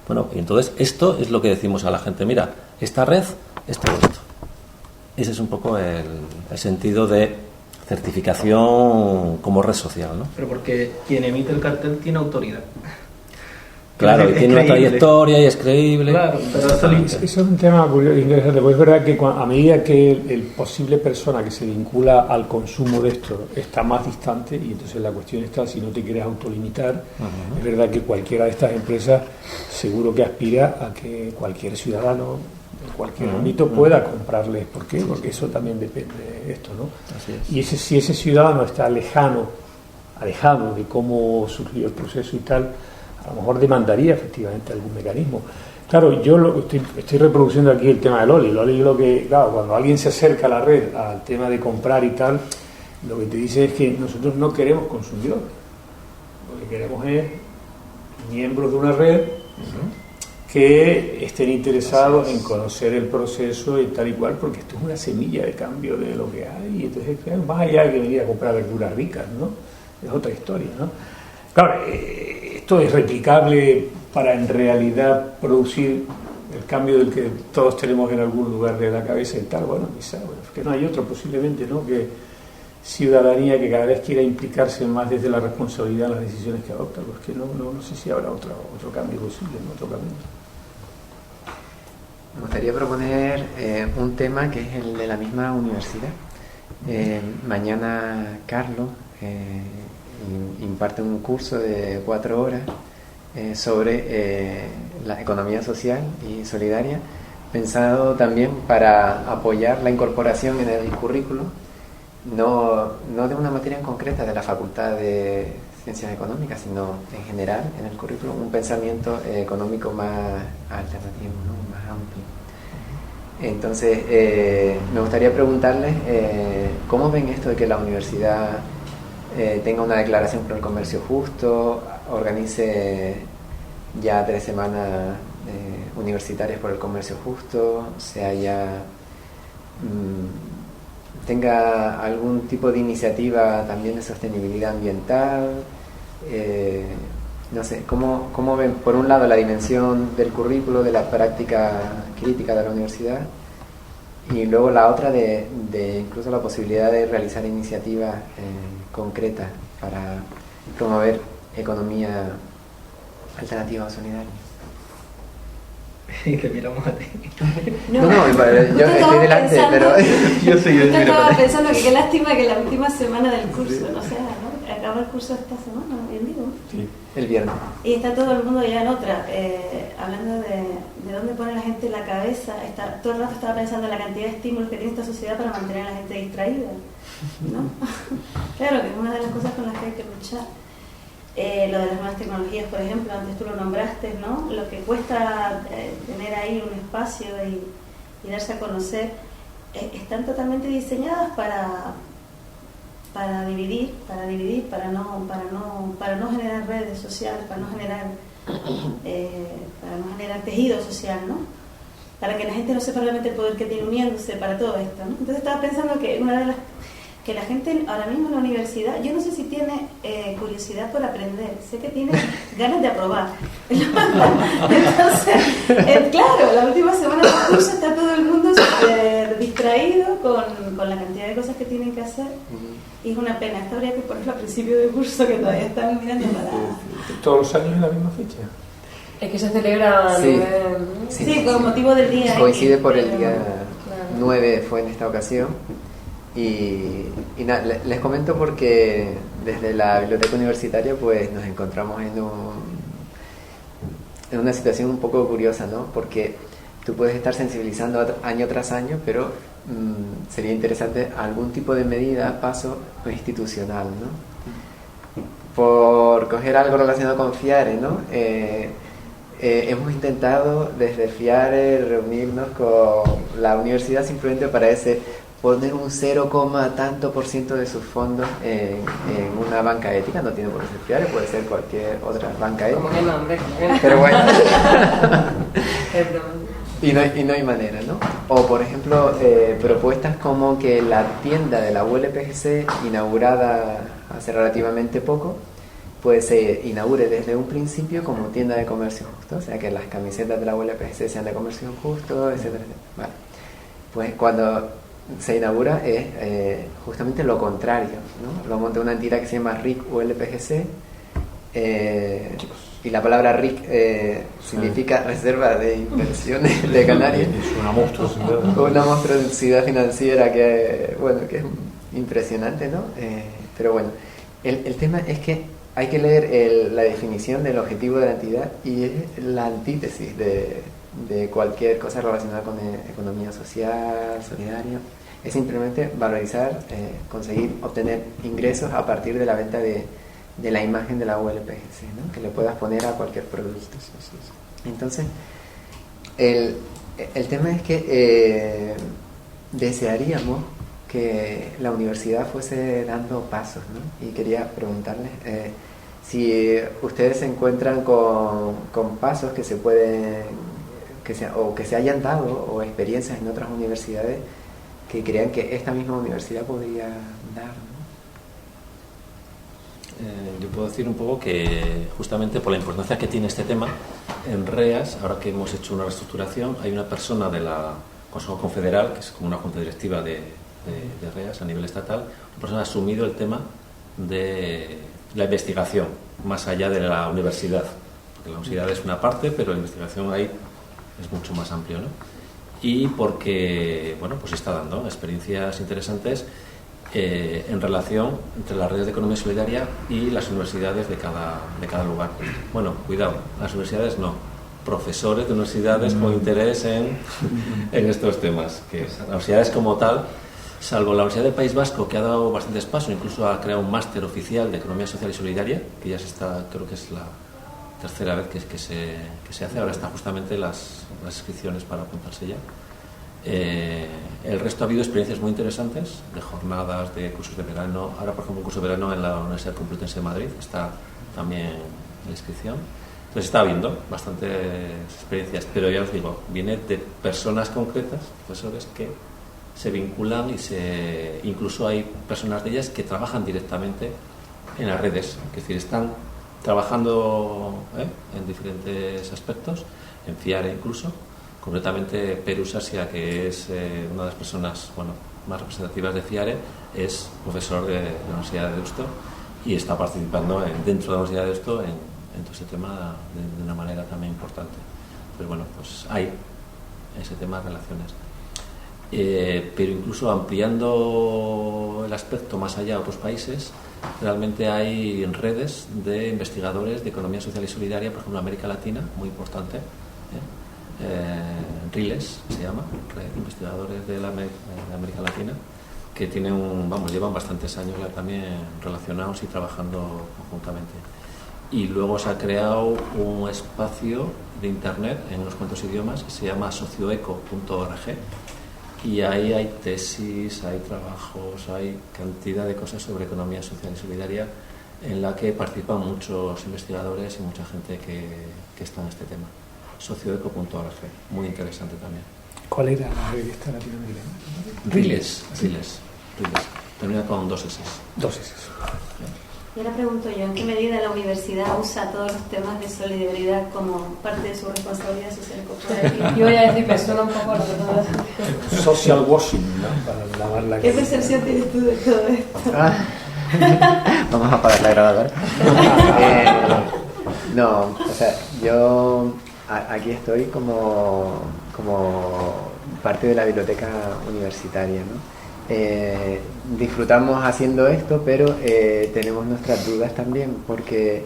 Bueno, y entonces esto es lo que decimos a la gente. Mira, esta red es todo esto. Ese es un poco el sentido de certificación como red social, ¿no? Pero porque quien emite el cartel tiene autoridad. Claro, y Es tiene una creíble. trayectoria y es creíble. Claro, pero Eso es un tema curioso, interesante, porque es verdad que a medida que el posible persona que se vincula al consumo de esto está más distante, y entonces la cuestión está si no te quieres autolimitar, es verdad que cualquiera de estas empresas seguro que aspira a que cualquier ciudadano en cualquier ámbito pueda comprarles. ¿Por qué? Porque eso también depende de esto, ¿no? Así es. Y si ese ciudadano está alejado de cómo surgió el proceso y tal, a lo mejor demandaría efectivamente algún mecanismo. Claro, yo estoy reproduciendo aquí el tema del Oli. El Oli, lo que, claro, cuando alguien se acerca a la red al tema de comprar y tal, lo que te dice es que nosotros no queremos consumidores. Lo que queremos es miembros de una red que estén interesados en conocer el proceso y tal y cual, porque esto es una semilla de cambio de lo que hay. Y entonces, más allá de que venir a comprar verduras ricas, ¿no? Es otra historia, ¿no? Claro, esto es replicable para en realidad producir el cambio del que todos tenemos en algún lugar de la cabeza y tal. Bueno, quizá, es que no hay otro posiblemente, ¿no? Que ciudadanía que cada vez quiera implicarse más desde la responsabilidad en las decisiones que adopta, pues que no sé si habrá otro cambio posible, ¿no? Otro camino. Me gustaría proponer un tema que es el de la misma universidad. Mañana Carlos imparte un curso de 4 horas sobre la economía social y solidaria, pensado también para apoyar la incorporación en el currículo, no de una materia en concreta de la Facultad de Ciencias Económicas, sino en general en el currículo, un pensamiento económico más alternativo, ¿no? Más amplio. Entonces, me gustaría preguntarles cómo ven esto de que la universidad tenga una declaración por el comercio justo, organice ya 3 semanas universitarias por el comercio justo, tenga algún tipo de iniciativa también de sostenibilidad ambiental. No sé, ¿cómo ven por un lado la dimensión del currículo, de la práctica crítica de la universidad, y luego la otra de incluso la posibilidad de realizar iniciativas concretas para promover economía alternativa o solidaria? Y te miramos a ti. No, yo estoy delante, pero Yo estaba pensando que qué lástima que la última semana del curso no sea, ¿no? Acaba el curso esta semana, bien digo. sí, el viernes. Y está todo el mundo ya en otra, hablando de dónde pone la gente la cabeza. Todo el rato estaba pensando en la cantidad de estímulos que tiene esta sociedad para mantener a la gente distraída, ¿no? Claro, que es una de las cosas con las que hay que luchar. Lo de las nuevas tecnologías, por ejemplo, antes tú lo nombraste, ¿no? Lo que cuesta tener ahí un espacio y darse a conocer. están totalmente diseñadas para dividir, para no generar redes sociales, para no generar tejido social, ¿no? Para que la gente no sepa realmente el poder que tiene uniéndose para todo esto, ¿no? Entonces estaba pensando que una de las que la gente ahora mismo en la universidad, yo no sé si tiene curiosidad por aprender, sé que tiene ganas de aprobar. Entonces, claro, la última semana del curso está todo el mundo súper distraído con la cantidad de cosas que tienen que hacer. Y es una pena, esto habría que ponerlo al principio del curso, que todavía están mirando para... ¿Todos los años en la misma fecha? Es que se celebra... Sí, con motivo del día. Coincide por el día 9, fue en esta ocasión. Y les comento porque desde la biblioteca universitaria pues nos encontramos en una situación un poco curiosa, ¿no? Porque tú puedes estar sensibilizando año tras año, pero sería interesante algún tipo de medida, paso institucional, ¿no? Por coger algo relacionado con FIARE, ¿no? Hemos intentado desde FIARE reunirnos con la universidad simplemente para poner un 0, tanto por ciento de sus fondos en una banca ética. No tiene por qué ser FIARE, puede ser cualquier otra banca ética. ¿Cómo que no, hombre? Pero bueno. Y no hay manera, ¿no? O por ejemplo, propuestas como que la tienda de la ULPGC, inaugurada hace relativamente poco, pues se inaugure desde un principio como tienda de comercio justo, o sea que las camisetas de la ULPGC sean de comercio justo, etcétera, etcétera. Vale. Pues cuando se inaugura es justamente lo contrario, ¿no? Lo monta una entidad que se llama RIC ULPGC, y la palabra RIC significa Reserva de Inversiones de Canarias. Es una monstruosidad. Una monstruosidad financiera que es impresionante, ¿no? Pero bueno, el tema es que hay que leer la definición del objetivo de la entidad y es la antítesis de cualquier cosa relacionada con economía social, solidaria. Es simplemente valorizar, conseguir obtener ingresos a partir de la venta de la imagen de la ULPGC, ¿no? Que le puedas poner a cualquier producto. Entonces, el tema es que desearíamos que la universidad fuese dando pasos, ¿no? Y quería preguntarles si ustedes se encuentran con pasos que se pueden, que se hayan dado, o experiencias en otras universidades que crean que esta misma universidad podría dar, ¿no? Yo puedo decir un poco que justamente por la importancia que tiene este tema, en REAS, ahora que hemos hecho una reestructuración, hay una persona de la Consejo Confederal, que es como una junta directiva de REAS a nivel estatal, una persona ha asumido el tema de la investigación, más allá de la universidad, porque la universidad es una parte, pero la investigación ahí es mucho más amplio, ¿no? Y porque, bueno, pues está dando experiencias interesantes en relación entre las redes de economía solidaria y las universidades de cada lugar. Bueno, cuidado, las universidades no, profesores de universidades con interés en estos temas, que las universidades como tal, salvo la Universidad del País Vasco, que ha dado bastantes pasos, incluso ha creado un máster oficial de economía social y solidaria, que ya se está, creo que es la tercera vez que se hace, ahora están justamente las inscripciones para apuntarse ya. El resto ha habido experiencias muy interesantes de jornadas, de cursos de verano. Ahora, por ejemplo, un curso de verano en la Universidad Complutense de Madrid está también en la inscripción. Entonces está habiendo bastantes experiencias, pero ya os digo, viene de personas concretas, profesores que se vinculan y incluso hay personas de ellas que trabajan directamente en las redes, es decir, están trabajando en diferentes aspectos, en FIARE incluso. Concretamente, Perus Asia, que es una de las personas más representativas de FIARE, es profesor de la Universidad de Deusto y está participando dentro de la Universidad de Deusto en todo este tema de una manera también importante. Pues bueno, pues hay ese tema de relaciones. Pero incluso ampliando el aspecto más allá a otros países, realmente hay redes de investigadores de economía social y solidaria, por ejemplo, en América Latina, muy importante. RILES se llama, Red de Investigadores de América Latina, que llevan bastantes años ya también relacionados y trabajando conjuntamente. Y luego se ha creado un espacio de internet en unos cuantos idiomas que se llama socioeco.org, y ahí hay tesis, hay trabajos, hay cantidad de cosas sobre economía social y solidaria en la que participan muchos investigadores y mucha gente que está en este tema. Socioeco.org, muy interesante también. ¿Cuál era la revista latinoamericana? Riles. Termina con 2 S. 2 S. Y ahora pregunto yo, ¿en qué medida la universidad usa todos los temas de solidaridad como parte de su responsabilidad social y corporativa? Yo voy a decir, me suena un poco lo que todo Social washing, ¿no? Para lavar la ¿Qué cara. percepción tienes tú de todo esto? Vamos a apagar la grabadora. No, o sea, yo aquí estoy como parte de la biblioteca universitaria, ¿no? Disfrutamos haciendo esto, pero tenemos nuestras dudas también, porque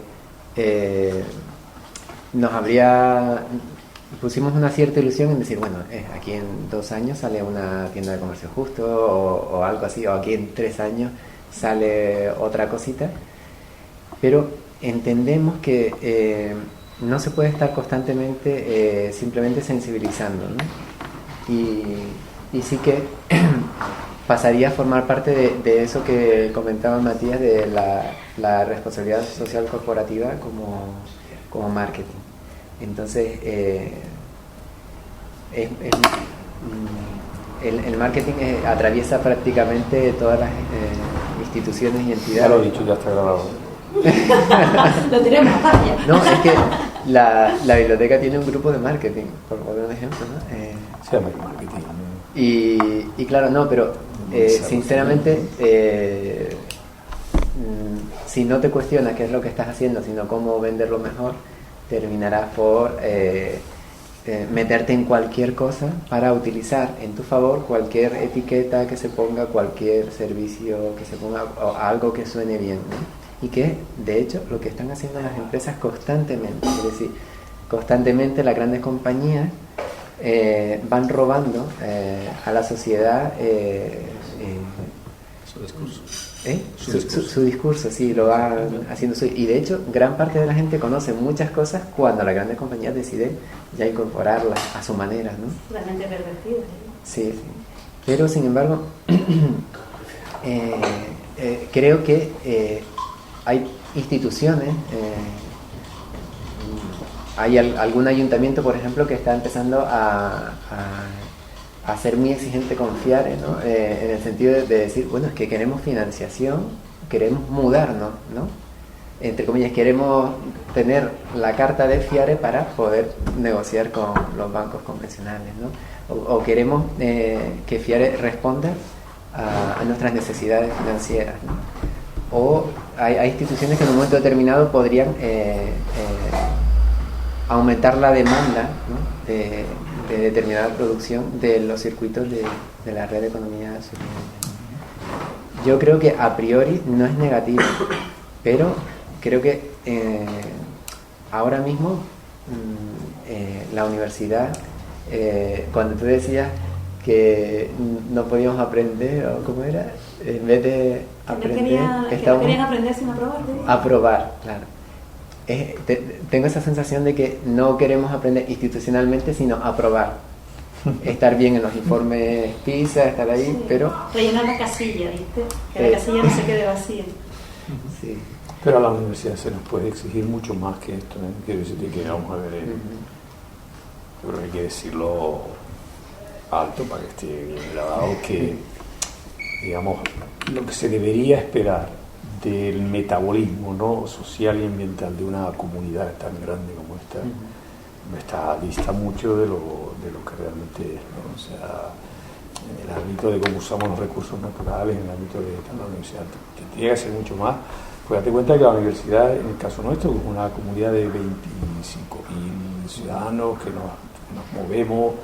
pusimos una cierta ilusión en decir, bueno, aquí en 2 años sale una tienda de comercio justo o algo así, o aquí en 3 años sale otra cosita, pero entendemos que no se puede estar constantemente simplemente sensibilizando, ¿no? Y sí que pasaría a formar parte de eso que comentaba Matías, de la responsabilidad social corporativa como marketing. Entonces, el marketing atraviesa prácticamente todas las instituciones y entidades. Ya lo he dicho, ya está grabado. Lo tenemos, vaya. No, es que la biblioteca tiene un grupo de marketing, por poner un ejemplo, ¿no? Se llama marketing. Y claro, no, pero sinceramente, si no te cuestionas qué es lo que estás haciendo, sino cómo venderlo mejor, terminarás por meterte en cualquier cosa para utilizar en tu favor cualquier etiqueta que se ponga, cualquier servicio que se ponga, o algo que suene bien, ¿no? Y que, de hecho, lo que están haciendo las empresas constantemente, es decir, constantemente las grandes compañías van robando a la sociedad Su discurso. Su discurso, sí, lo van haciendo suyo. Y de hecho, gran parte de la gente conoce muchas cosas cuando las grandes compañías deciden ya incorporarlas a su manera, ¿no? Realmente pervertido. Sí, sí. Pero, sin embargo, creo que hay instituciones, hay algún ayuntamiento, por ejemplo, que está empezando a ser muy exigente con FIARE, ¿no? En el sentido de decir, bueno, es que queremos financiación, queremos mudarnos, ¿no? Entre comillas, queremos tener la carta de FIARE para poder negociar con los bancos convencionales, ¿no? O queremos que FIARE responda a nuestras necesidades financieras, ¿no? O hay instituciones que en un momento determinado podrían aumentar la demanda, ¿no? de determinada producción de los circuitos de la red de economía solidaria. Yo creo que a priori no es negativo, pero creo que ahora mismo la universidad, cuando tú decías que no podíamos aprender, o cómo era, en vez de aprender, no querían aprender sin aprobar, ¿no? Aprobar, claro. Tengo esa sensación de que no queremos aprender institucionalmente, sino aprobar. Estar bien en los informes PISA, estar ahí, Sí. pero... Rellenar la casilla, ¿viste? Que la casilla no se quede vacía. Sí. Pero a la universidad se nos puede exigir mucho más que esto, ¿eh? Quiero decirte que vamos a ver, yo creo que hay que decirlo alto para que esté bien grabado, que digamos lo que se debería esperar del metabolismo, ¿no?, social y ambiental de una comunidad tan grande como esta, dista mucho de lo que realmente es, ¿no? O sea, en el ámbito de cómo usamos los recursos naturales, en el ámbito de la universidad, que tiene que ser mucho más. Pues date cuenta que la universidad, en el caso nuestro, es una comunidad de 25.000 ciudadanos que nos movemos,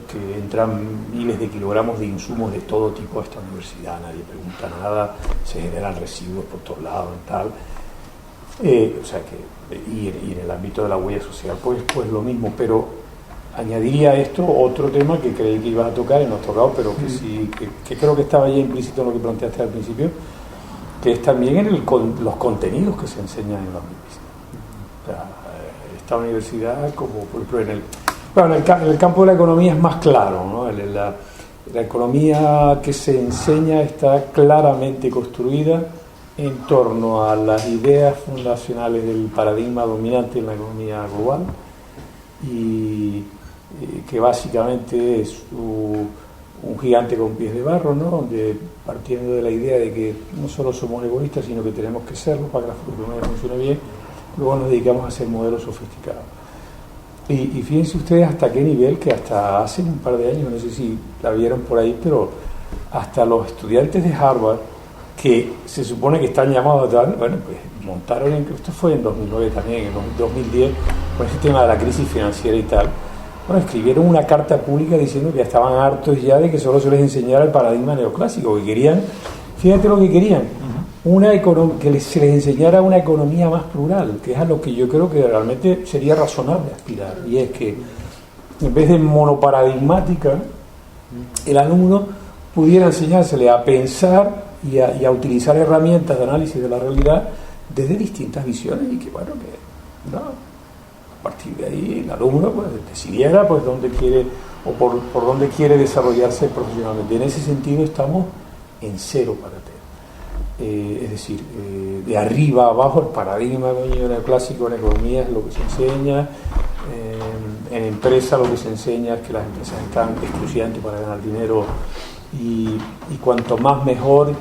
que entran miles de kilogramos de insumos de todo tipo a esta universidad, nadie pregunta nada, se generan residuos por todos lados y tal. O sea que, y en el ámbito de la huella social, pues lo mismo, pero añadiría a esto otro tema que creí que ibas a tocar y no has tocado, pero que sí, que creo que estaba ya implícito en lo que planteaste al principio, que es también en los contenidos que se enseñan en la universidad. O sea, esta universidad, como por ejemplo en el campo de la economía es más claro, ¿no? La economía que se enseña está claramente construida en torno a las ideas fundacionales del paradigma dominante en la economía global y que básicamente es un gigante con pies de barro, ¿no? Donde, partiendo de la idea de que no solo somos egoístas, sino que tenemos que serlo para que la economía funcione bien, luego nos dedicamos a hacer modelos sofisticados. Y fíjense ustedes hasta qué nivel, que hasta hace un par de años, no sé si la vieron por ahí, pero hasta los estudiantes de Harvard, que se supone que están llamados a tal, bueno, pues montaron, esto fue en 2009 también, en 2010, con ese tema de la crisis financiera y tal, bueno, escribieron una carta pública diciendo que ya estaban hartos ya de que solo se les enseñara el paradigma neoclásico, que querían, fíjate lo que querían, que se les enseñara una economía más plural, que es a lo que yo creo que realmente sería razonable aspirar, y es que en vez de monoparadigmática, el alumno pudiera enseñársele a pensar y a utilizar herramientas de análisis de la realidad desde distintas visiones, y que bueno, que no, a partir de ahí el alumno pues decidiera pues dónde quiere o por dónde quiere desarrollarse profesionalmente. En ese sentido estamos en cero patatero. Es decir, de arriba a abajo el paradigma neoclásico en economía es lo que se enseña, en empresa lo que se enseña es que las empresas están exclusivamente para ganar dinero y cuanto más mejor,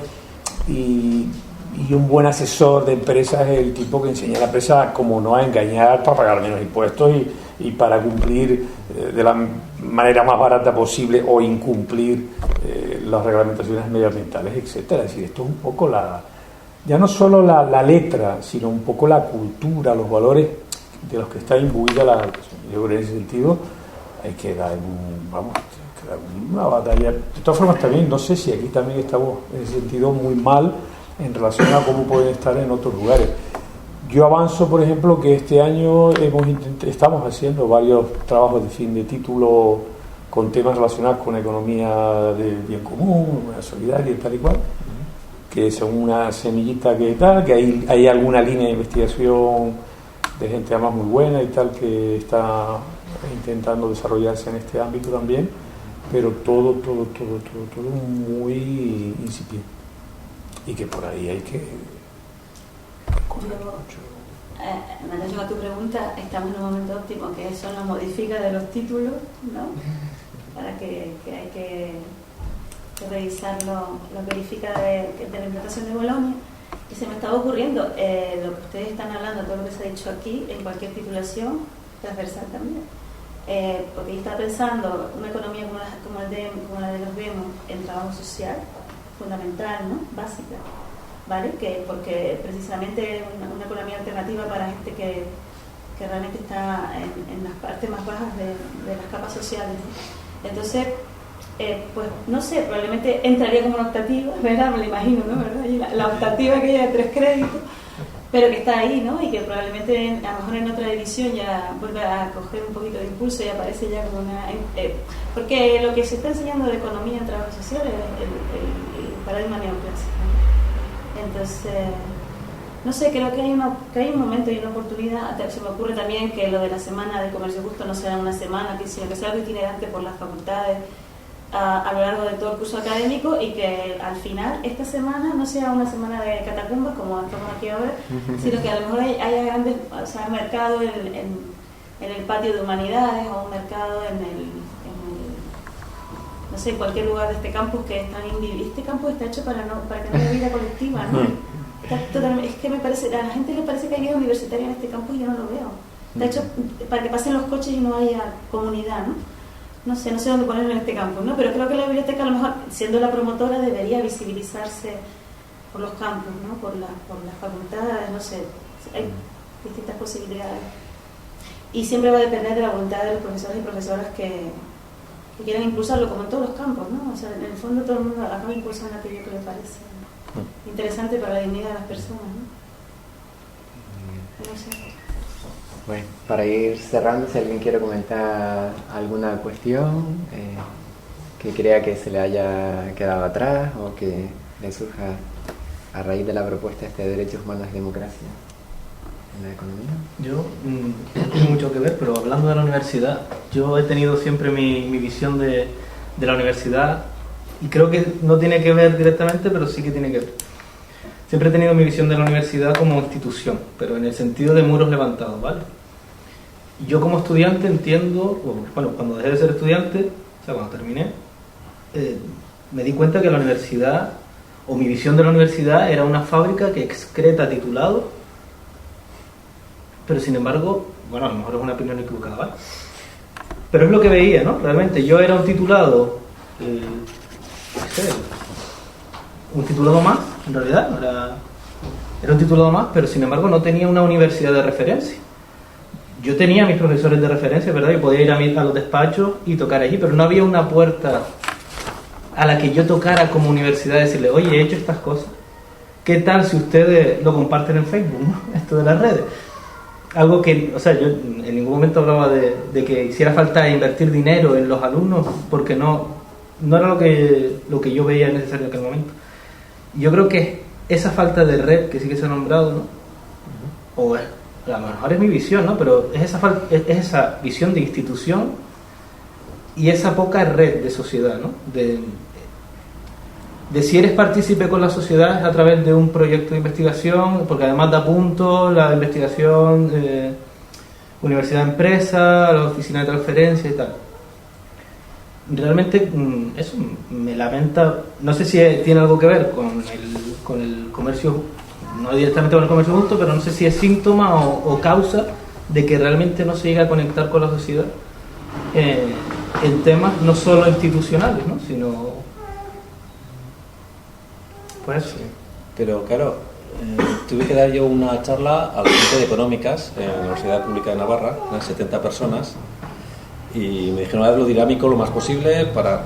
y un buen asesor de empresas es el tipo que enseña a la empresa cómo no a engañar para pagar menos impuestos y para cumplir de la manera más barata posible o incumplir las reglamentaciones medioambientales, etcétera. Es decir, esto es un poco ya no solo la letra, sino un poco la cultura, los valores de los que está imbuida la educación. Yo creo que en ese sentido hay que dar una batalla. De todas formas, también no sé si aquí también estamos en ese sentido muy mal en relación a cómo pueden estar en otros lugares. Yo avanzo, por ejemplo, que este año estamos haciendo varios trabajos de fin de título con temas relacionados con economía del bien común, solidaria y tal y cual, que son una semillita que tal, que hay alguna línea de investigación de gente además muy buena y tal que está intentando desarrollarse en este ámbito también, pero todo muy incipiente, y que por ahí hay que correr mucho. En relación a tu pregunta, estamos en un momento óptimo, que son las modificas de los títulos, ¿no? Para que hay que revisarlo, lo verifica de la implantación de Bolonia. Y se me estaba ocurriendo, lo que ustedes están hablando, todo lo que se ha dicho aquí, en cualquier titulación transversal también. Porque yo estaba pensando, una economía como la de los Demos, en trabajo social, fundamental, ¿no? Básica, ¿vale? Porque precisamente es una economía alternativa para gente que realmente está en las partes más bajas de las capas sociales, ¿no? Entonces, pues no sé, probablemente entraría como una optativa, ¿verdad? Me lo imagino, ¿no? ¿Verdad? Y la optativa que de 3 créditos, pero que está ahí, ¿no? Y que probablemente a lo mejor en otra edición ya vuelve a coger un poquito de impulso y aparece ya como una... porque lo que se está enseñando de economía en trabajo social es el paradigma neoclásico. Entonces, no sé, creo que hay un momento y una oportunidad. Se me ocurre también que lo de la semana de comercio justo no sea una semana, sino que sea algo itinerante por las facultades a lo largo de todo el curso académico, y que al final esta semana no sea una semana de catacumbas como estamos aquí ahora, sino que a lo mejor haya grandes, o sea, mercado en el patio de humanidades, o un mercado no sé, en cualquier lugar de este campus que es tan individual. Este campus está hecho para que no haya vida colectiva, ¿no? Es que me parece, a la gente le parece que hay vida universitaria en este campus y yo no lo veo. Está hecho para que pasen los coches y no haya comunidad, ¿no? No sé dónde ponerlo en este campus, ¿no? Pero creo que la biblioteca, a lo mejor, siendo la promotora, debería visibilizarse por los campus, ¿no? Por las facultades, no sé. Hay distintas posibilidades. Y siempre va a depender de la voluntad de los profesores y profesoras que quieran impulsarlo, como en todos los campos, ¿no? O sea, en el fondo todo el mundo acaba impulsando aquello que le parece interesante para la dignidad de las personas, ¿no? No sé. Bueno, para ir cerrando, si alguien quiere comentar alguna cuestión que crea que se le haya quedado atrás o que le surja a raíz de la propuesta de derechos humanos y democracia en la economía. Yo no tiene mucho que ver, pero hablando de la universidad, yo he tenido siempre mi visión de la universidad y creo que no tiene que ver directamente, pero sí que tiene que ver. Siempre he tenido mi visión de la universidad como institución, pero en el sentido de muros levantados, ¿vale? Yo como estudiante entiendo, bueno, cuando dejé de ser estudiante, o sea, cuando terminé, me di cuenta que la universidad, o mi visión de la universidad, era una fábrica que excreta titulados, pero sin embargo, bueno, a lo mejor es una opinión equivocada, ¿vale? Pero es lo que veía, ¿no? Realmente yo era un titulado, no sé, un titulado más, en realidad, era un titulado más, pero sin embargo no tenía una universidad de referencia. Yo tenía mis profesores de referencia, ¿verdad? Y podía ir a los despachos y tocar allí, pero no había una puerta a la que yo tocara como universidad, decirle, oye, he hecho estas cosas. ¿Qué tal si ustedes lo comparten en Facebook, ¿no? Esto de las redes. Algo que, o sea, yo en ningún momento hablaba de que hiciera falta invertir dinero en los alumnos, porque no era lo que yo veía necesario en aquel momento. Yo creo que esa falta de red, que sí que se ha nombrado, ¿no? O a lo mejor es mi visión, ¿no? Pero es esa visión de institución y esa poca red de sociedad, ¿no? De si eres partícipe con la sociedad es a través de un proyecto de investigación, porque además da puntos la investigación, universidad empresa, la oficina de transferencia y tal. Realmente eso me lamenta, no sé si tiene algo que ver con el comercio, no directamente con el comercio justo, pero no sé si es síntoma o causa de que realmente no se llega a conectar con la sociedad en temas no solo institucionales, ¿no? Sino pues sí. Pero claro, tuve que dar yo una charla a la gente de Económicas en la Universidad Pública de Navarra, eran 70 personas, y me dijeron, haz lo dinámico lo más posible para,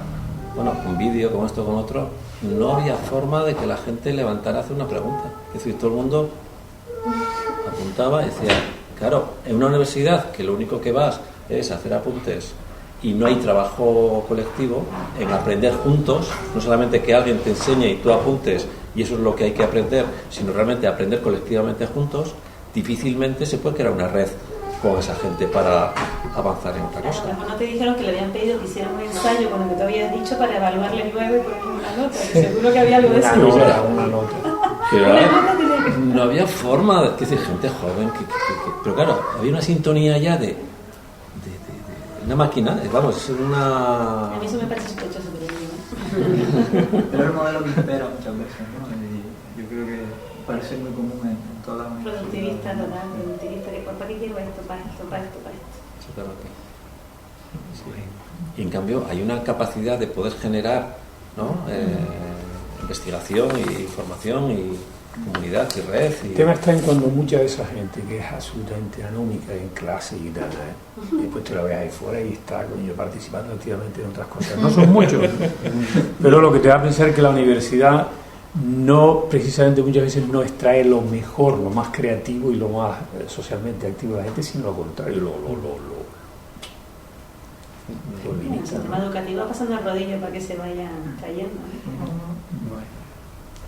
bueno, con vídeo, con esto, con otro. No había forma de que la gente levantara a hacer una pregunta. Es decir, todo el mundo apuntaba y decía, claro, en una universidad que lo único que vas es hacer apuntes y no hay trabajo colectivo, en aprender juntos, no solamente que alguien te enseñe y tú apuntes y eso es lo que hay que aprender, sino realmente aprender colectivamente juntos, difícilmente se puede crear una red con esa gente para avanzar en otra cosa. No te dijeron que le habían pedido que hicieran un ensayo con lo que tú habías dicho para evaluarle luego y ponerle una nota, que seguro que había algo de eso. Una nota. Pero no había forma de decir gente joven pero claro, había una sintonía ya de una máquina, vamos, es una... A mí eso me parece sospechoso, pero Pero es el modelo que impera muchas veces, ¿no? Y yo creo que parece muy común en todas las universidades. productivista total, productivista, que ¿para qué quiero esto? Para esto, para esto, para esto. Exactamente. Sí. Y en cambio hay una capacidad de poder generar, ¿no? Investigación y formación y comunidad y red. El tema está en cuando mucha de esa gente que es absolutamente anómica en clase y tal, y después te la ves ahí fuera y está coño, participando activamente en otras cosas. No son muchos, pero lo que te va a pensar es que la universidad no, precisamente muchas veces no extrae lo mejor, lo más creativo y lo más socialmente activo de la gente, sino lo contrario, lo limita. El sistema educativo va pasando el rodillo para que se vayan trayendo.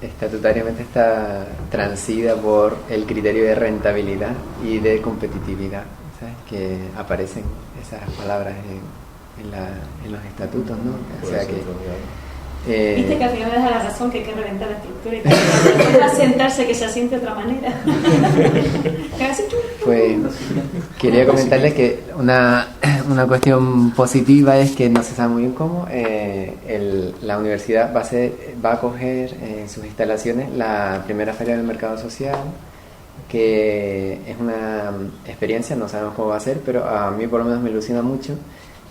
Estatutariamente está transida por el criterio de rentabilidad y de competitividad, ¿sabes? Que aparecen esas palabras en los estatutos, ¿no? O sea que Viste que al final me das la razón que hay que reventar la estructura y que hay que sentarse que se asiente de otra manera. Pues quería comentarles que una cuestión positiva es que no se sabe muy bien cómo la universidad va a acoger en sus instalaciones la primera feria del mercado social, que es una experiencia, no sabemos cómo va a ser, pero a mí por lo menos me ilusiona mucho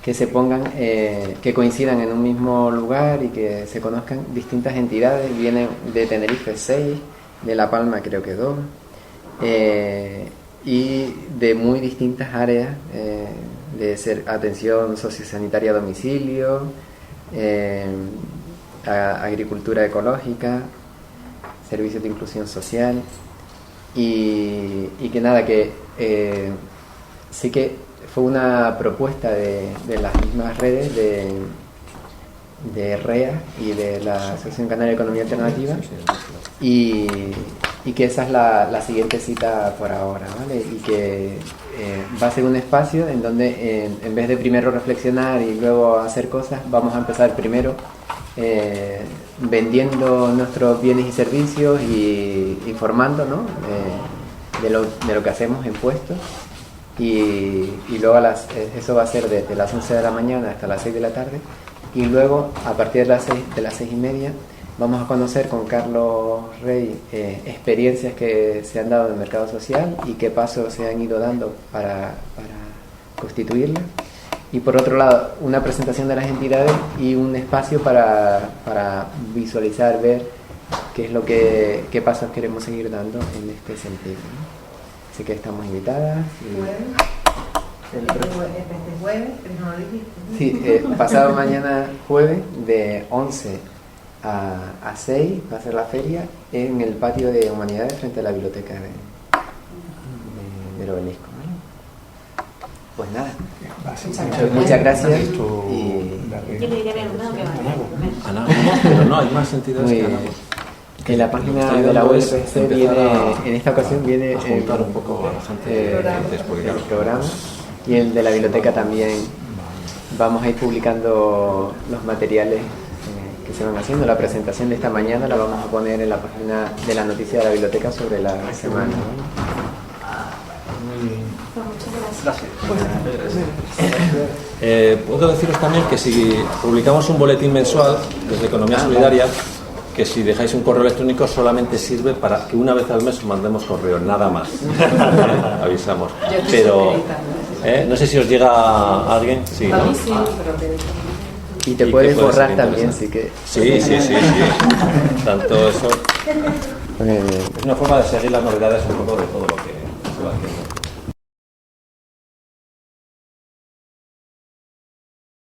que se pongan, que coincidan en un mismo lugar y que se conozcan distintas entidades. Vienen de Tenerife 6, de La Palma creo que 2, y de muy distintas áreas, de atención sociosanitaria a domicilio, agricultura ecológica, servicios de inclusión social, y que nada, que sí que fue una propuesta de las mismas redes de REA y de la Asociación Canaria de Economía Alternativa, y que esa es la siguiente cita por ahora, ¿vale? Y que va a ser un espacio en donde en vez de primero reflexionar y luego hacer cosas, vamos a empezar primero vendiendo nuestros bienes y servicios y informando, ¿no? de lo que hacemos en puestos. Y luego eso va a ser desde las 11 de la mañana hasta las 6 de la tarde. Y luego, a partir de las 6:30, vamos a conocer con Carlos Rey experiencias que se han dado en el mercado social y qué pasos se han ido dando para constituirla. Y por otro lado, una presentación de las entidades y un espacio para visualizar, ver qué pasos queremos seguir dando en este sentido, ¿no? Así que estamos invitadas. Este jueves, no lo dijiste. Sí, pasado mañana jueves de 11 a 6 va a ser la feria en el patio de Humanidades frente a la biblioteca del Obelisco, ¿vale? Pues nada, muchas gracias. Pero no, hay más entidades que Ana. En la página de la ULPC viene, en esta ocasión viene a juntar un poco a la gente el programa, y el de la biblioteca también. Vamos a ir publicando los materiales que se van haciendo. La presentación de esta mañana la vamos a poner en la página de la noticia de la biblioteca sobre la semana, ¿no? Puedo deciros también que si publicamos un boletín mensual desde Economía Solidaria, que si dejáis un correo electrónico solamente sirve para que una vez al mes os mandemos correo, nada más. Avisamos. Pero no sé si os llega a alguien. Sí, ¿no? A mí sí, pero y te puedes borrar también, sí que. Sí. Tanto eso. Es una forma de seguir las novedades un poco de todo lo que se va haciendo.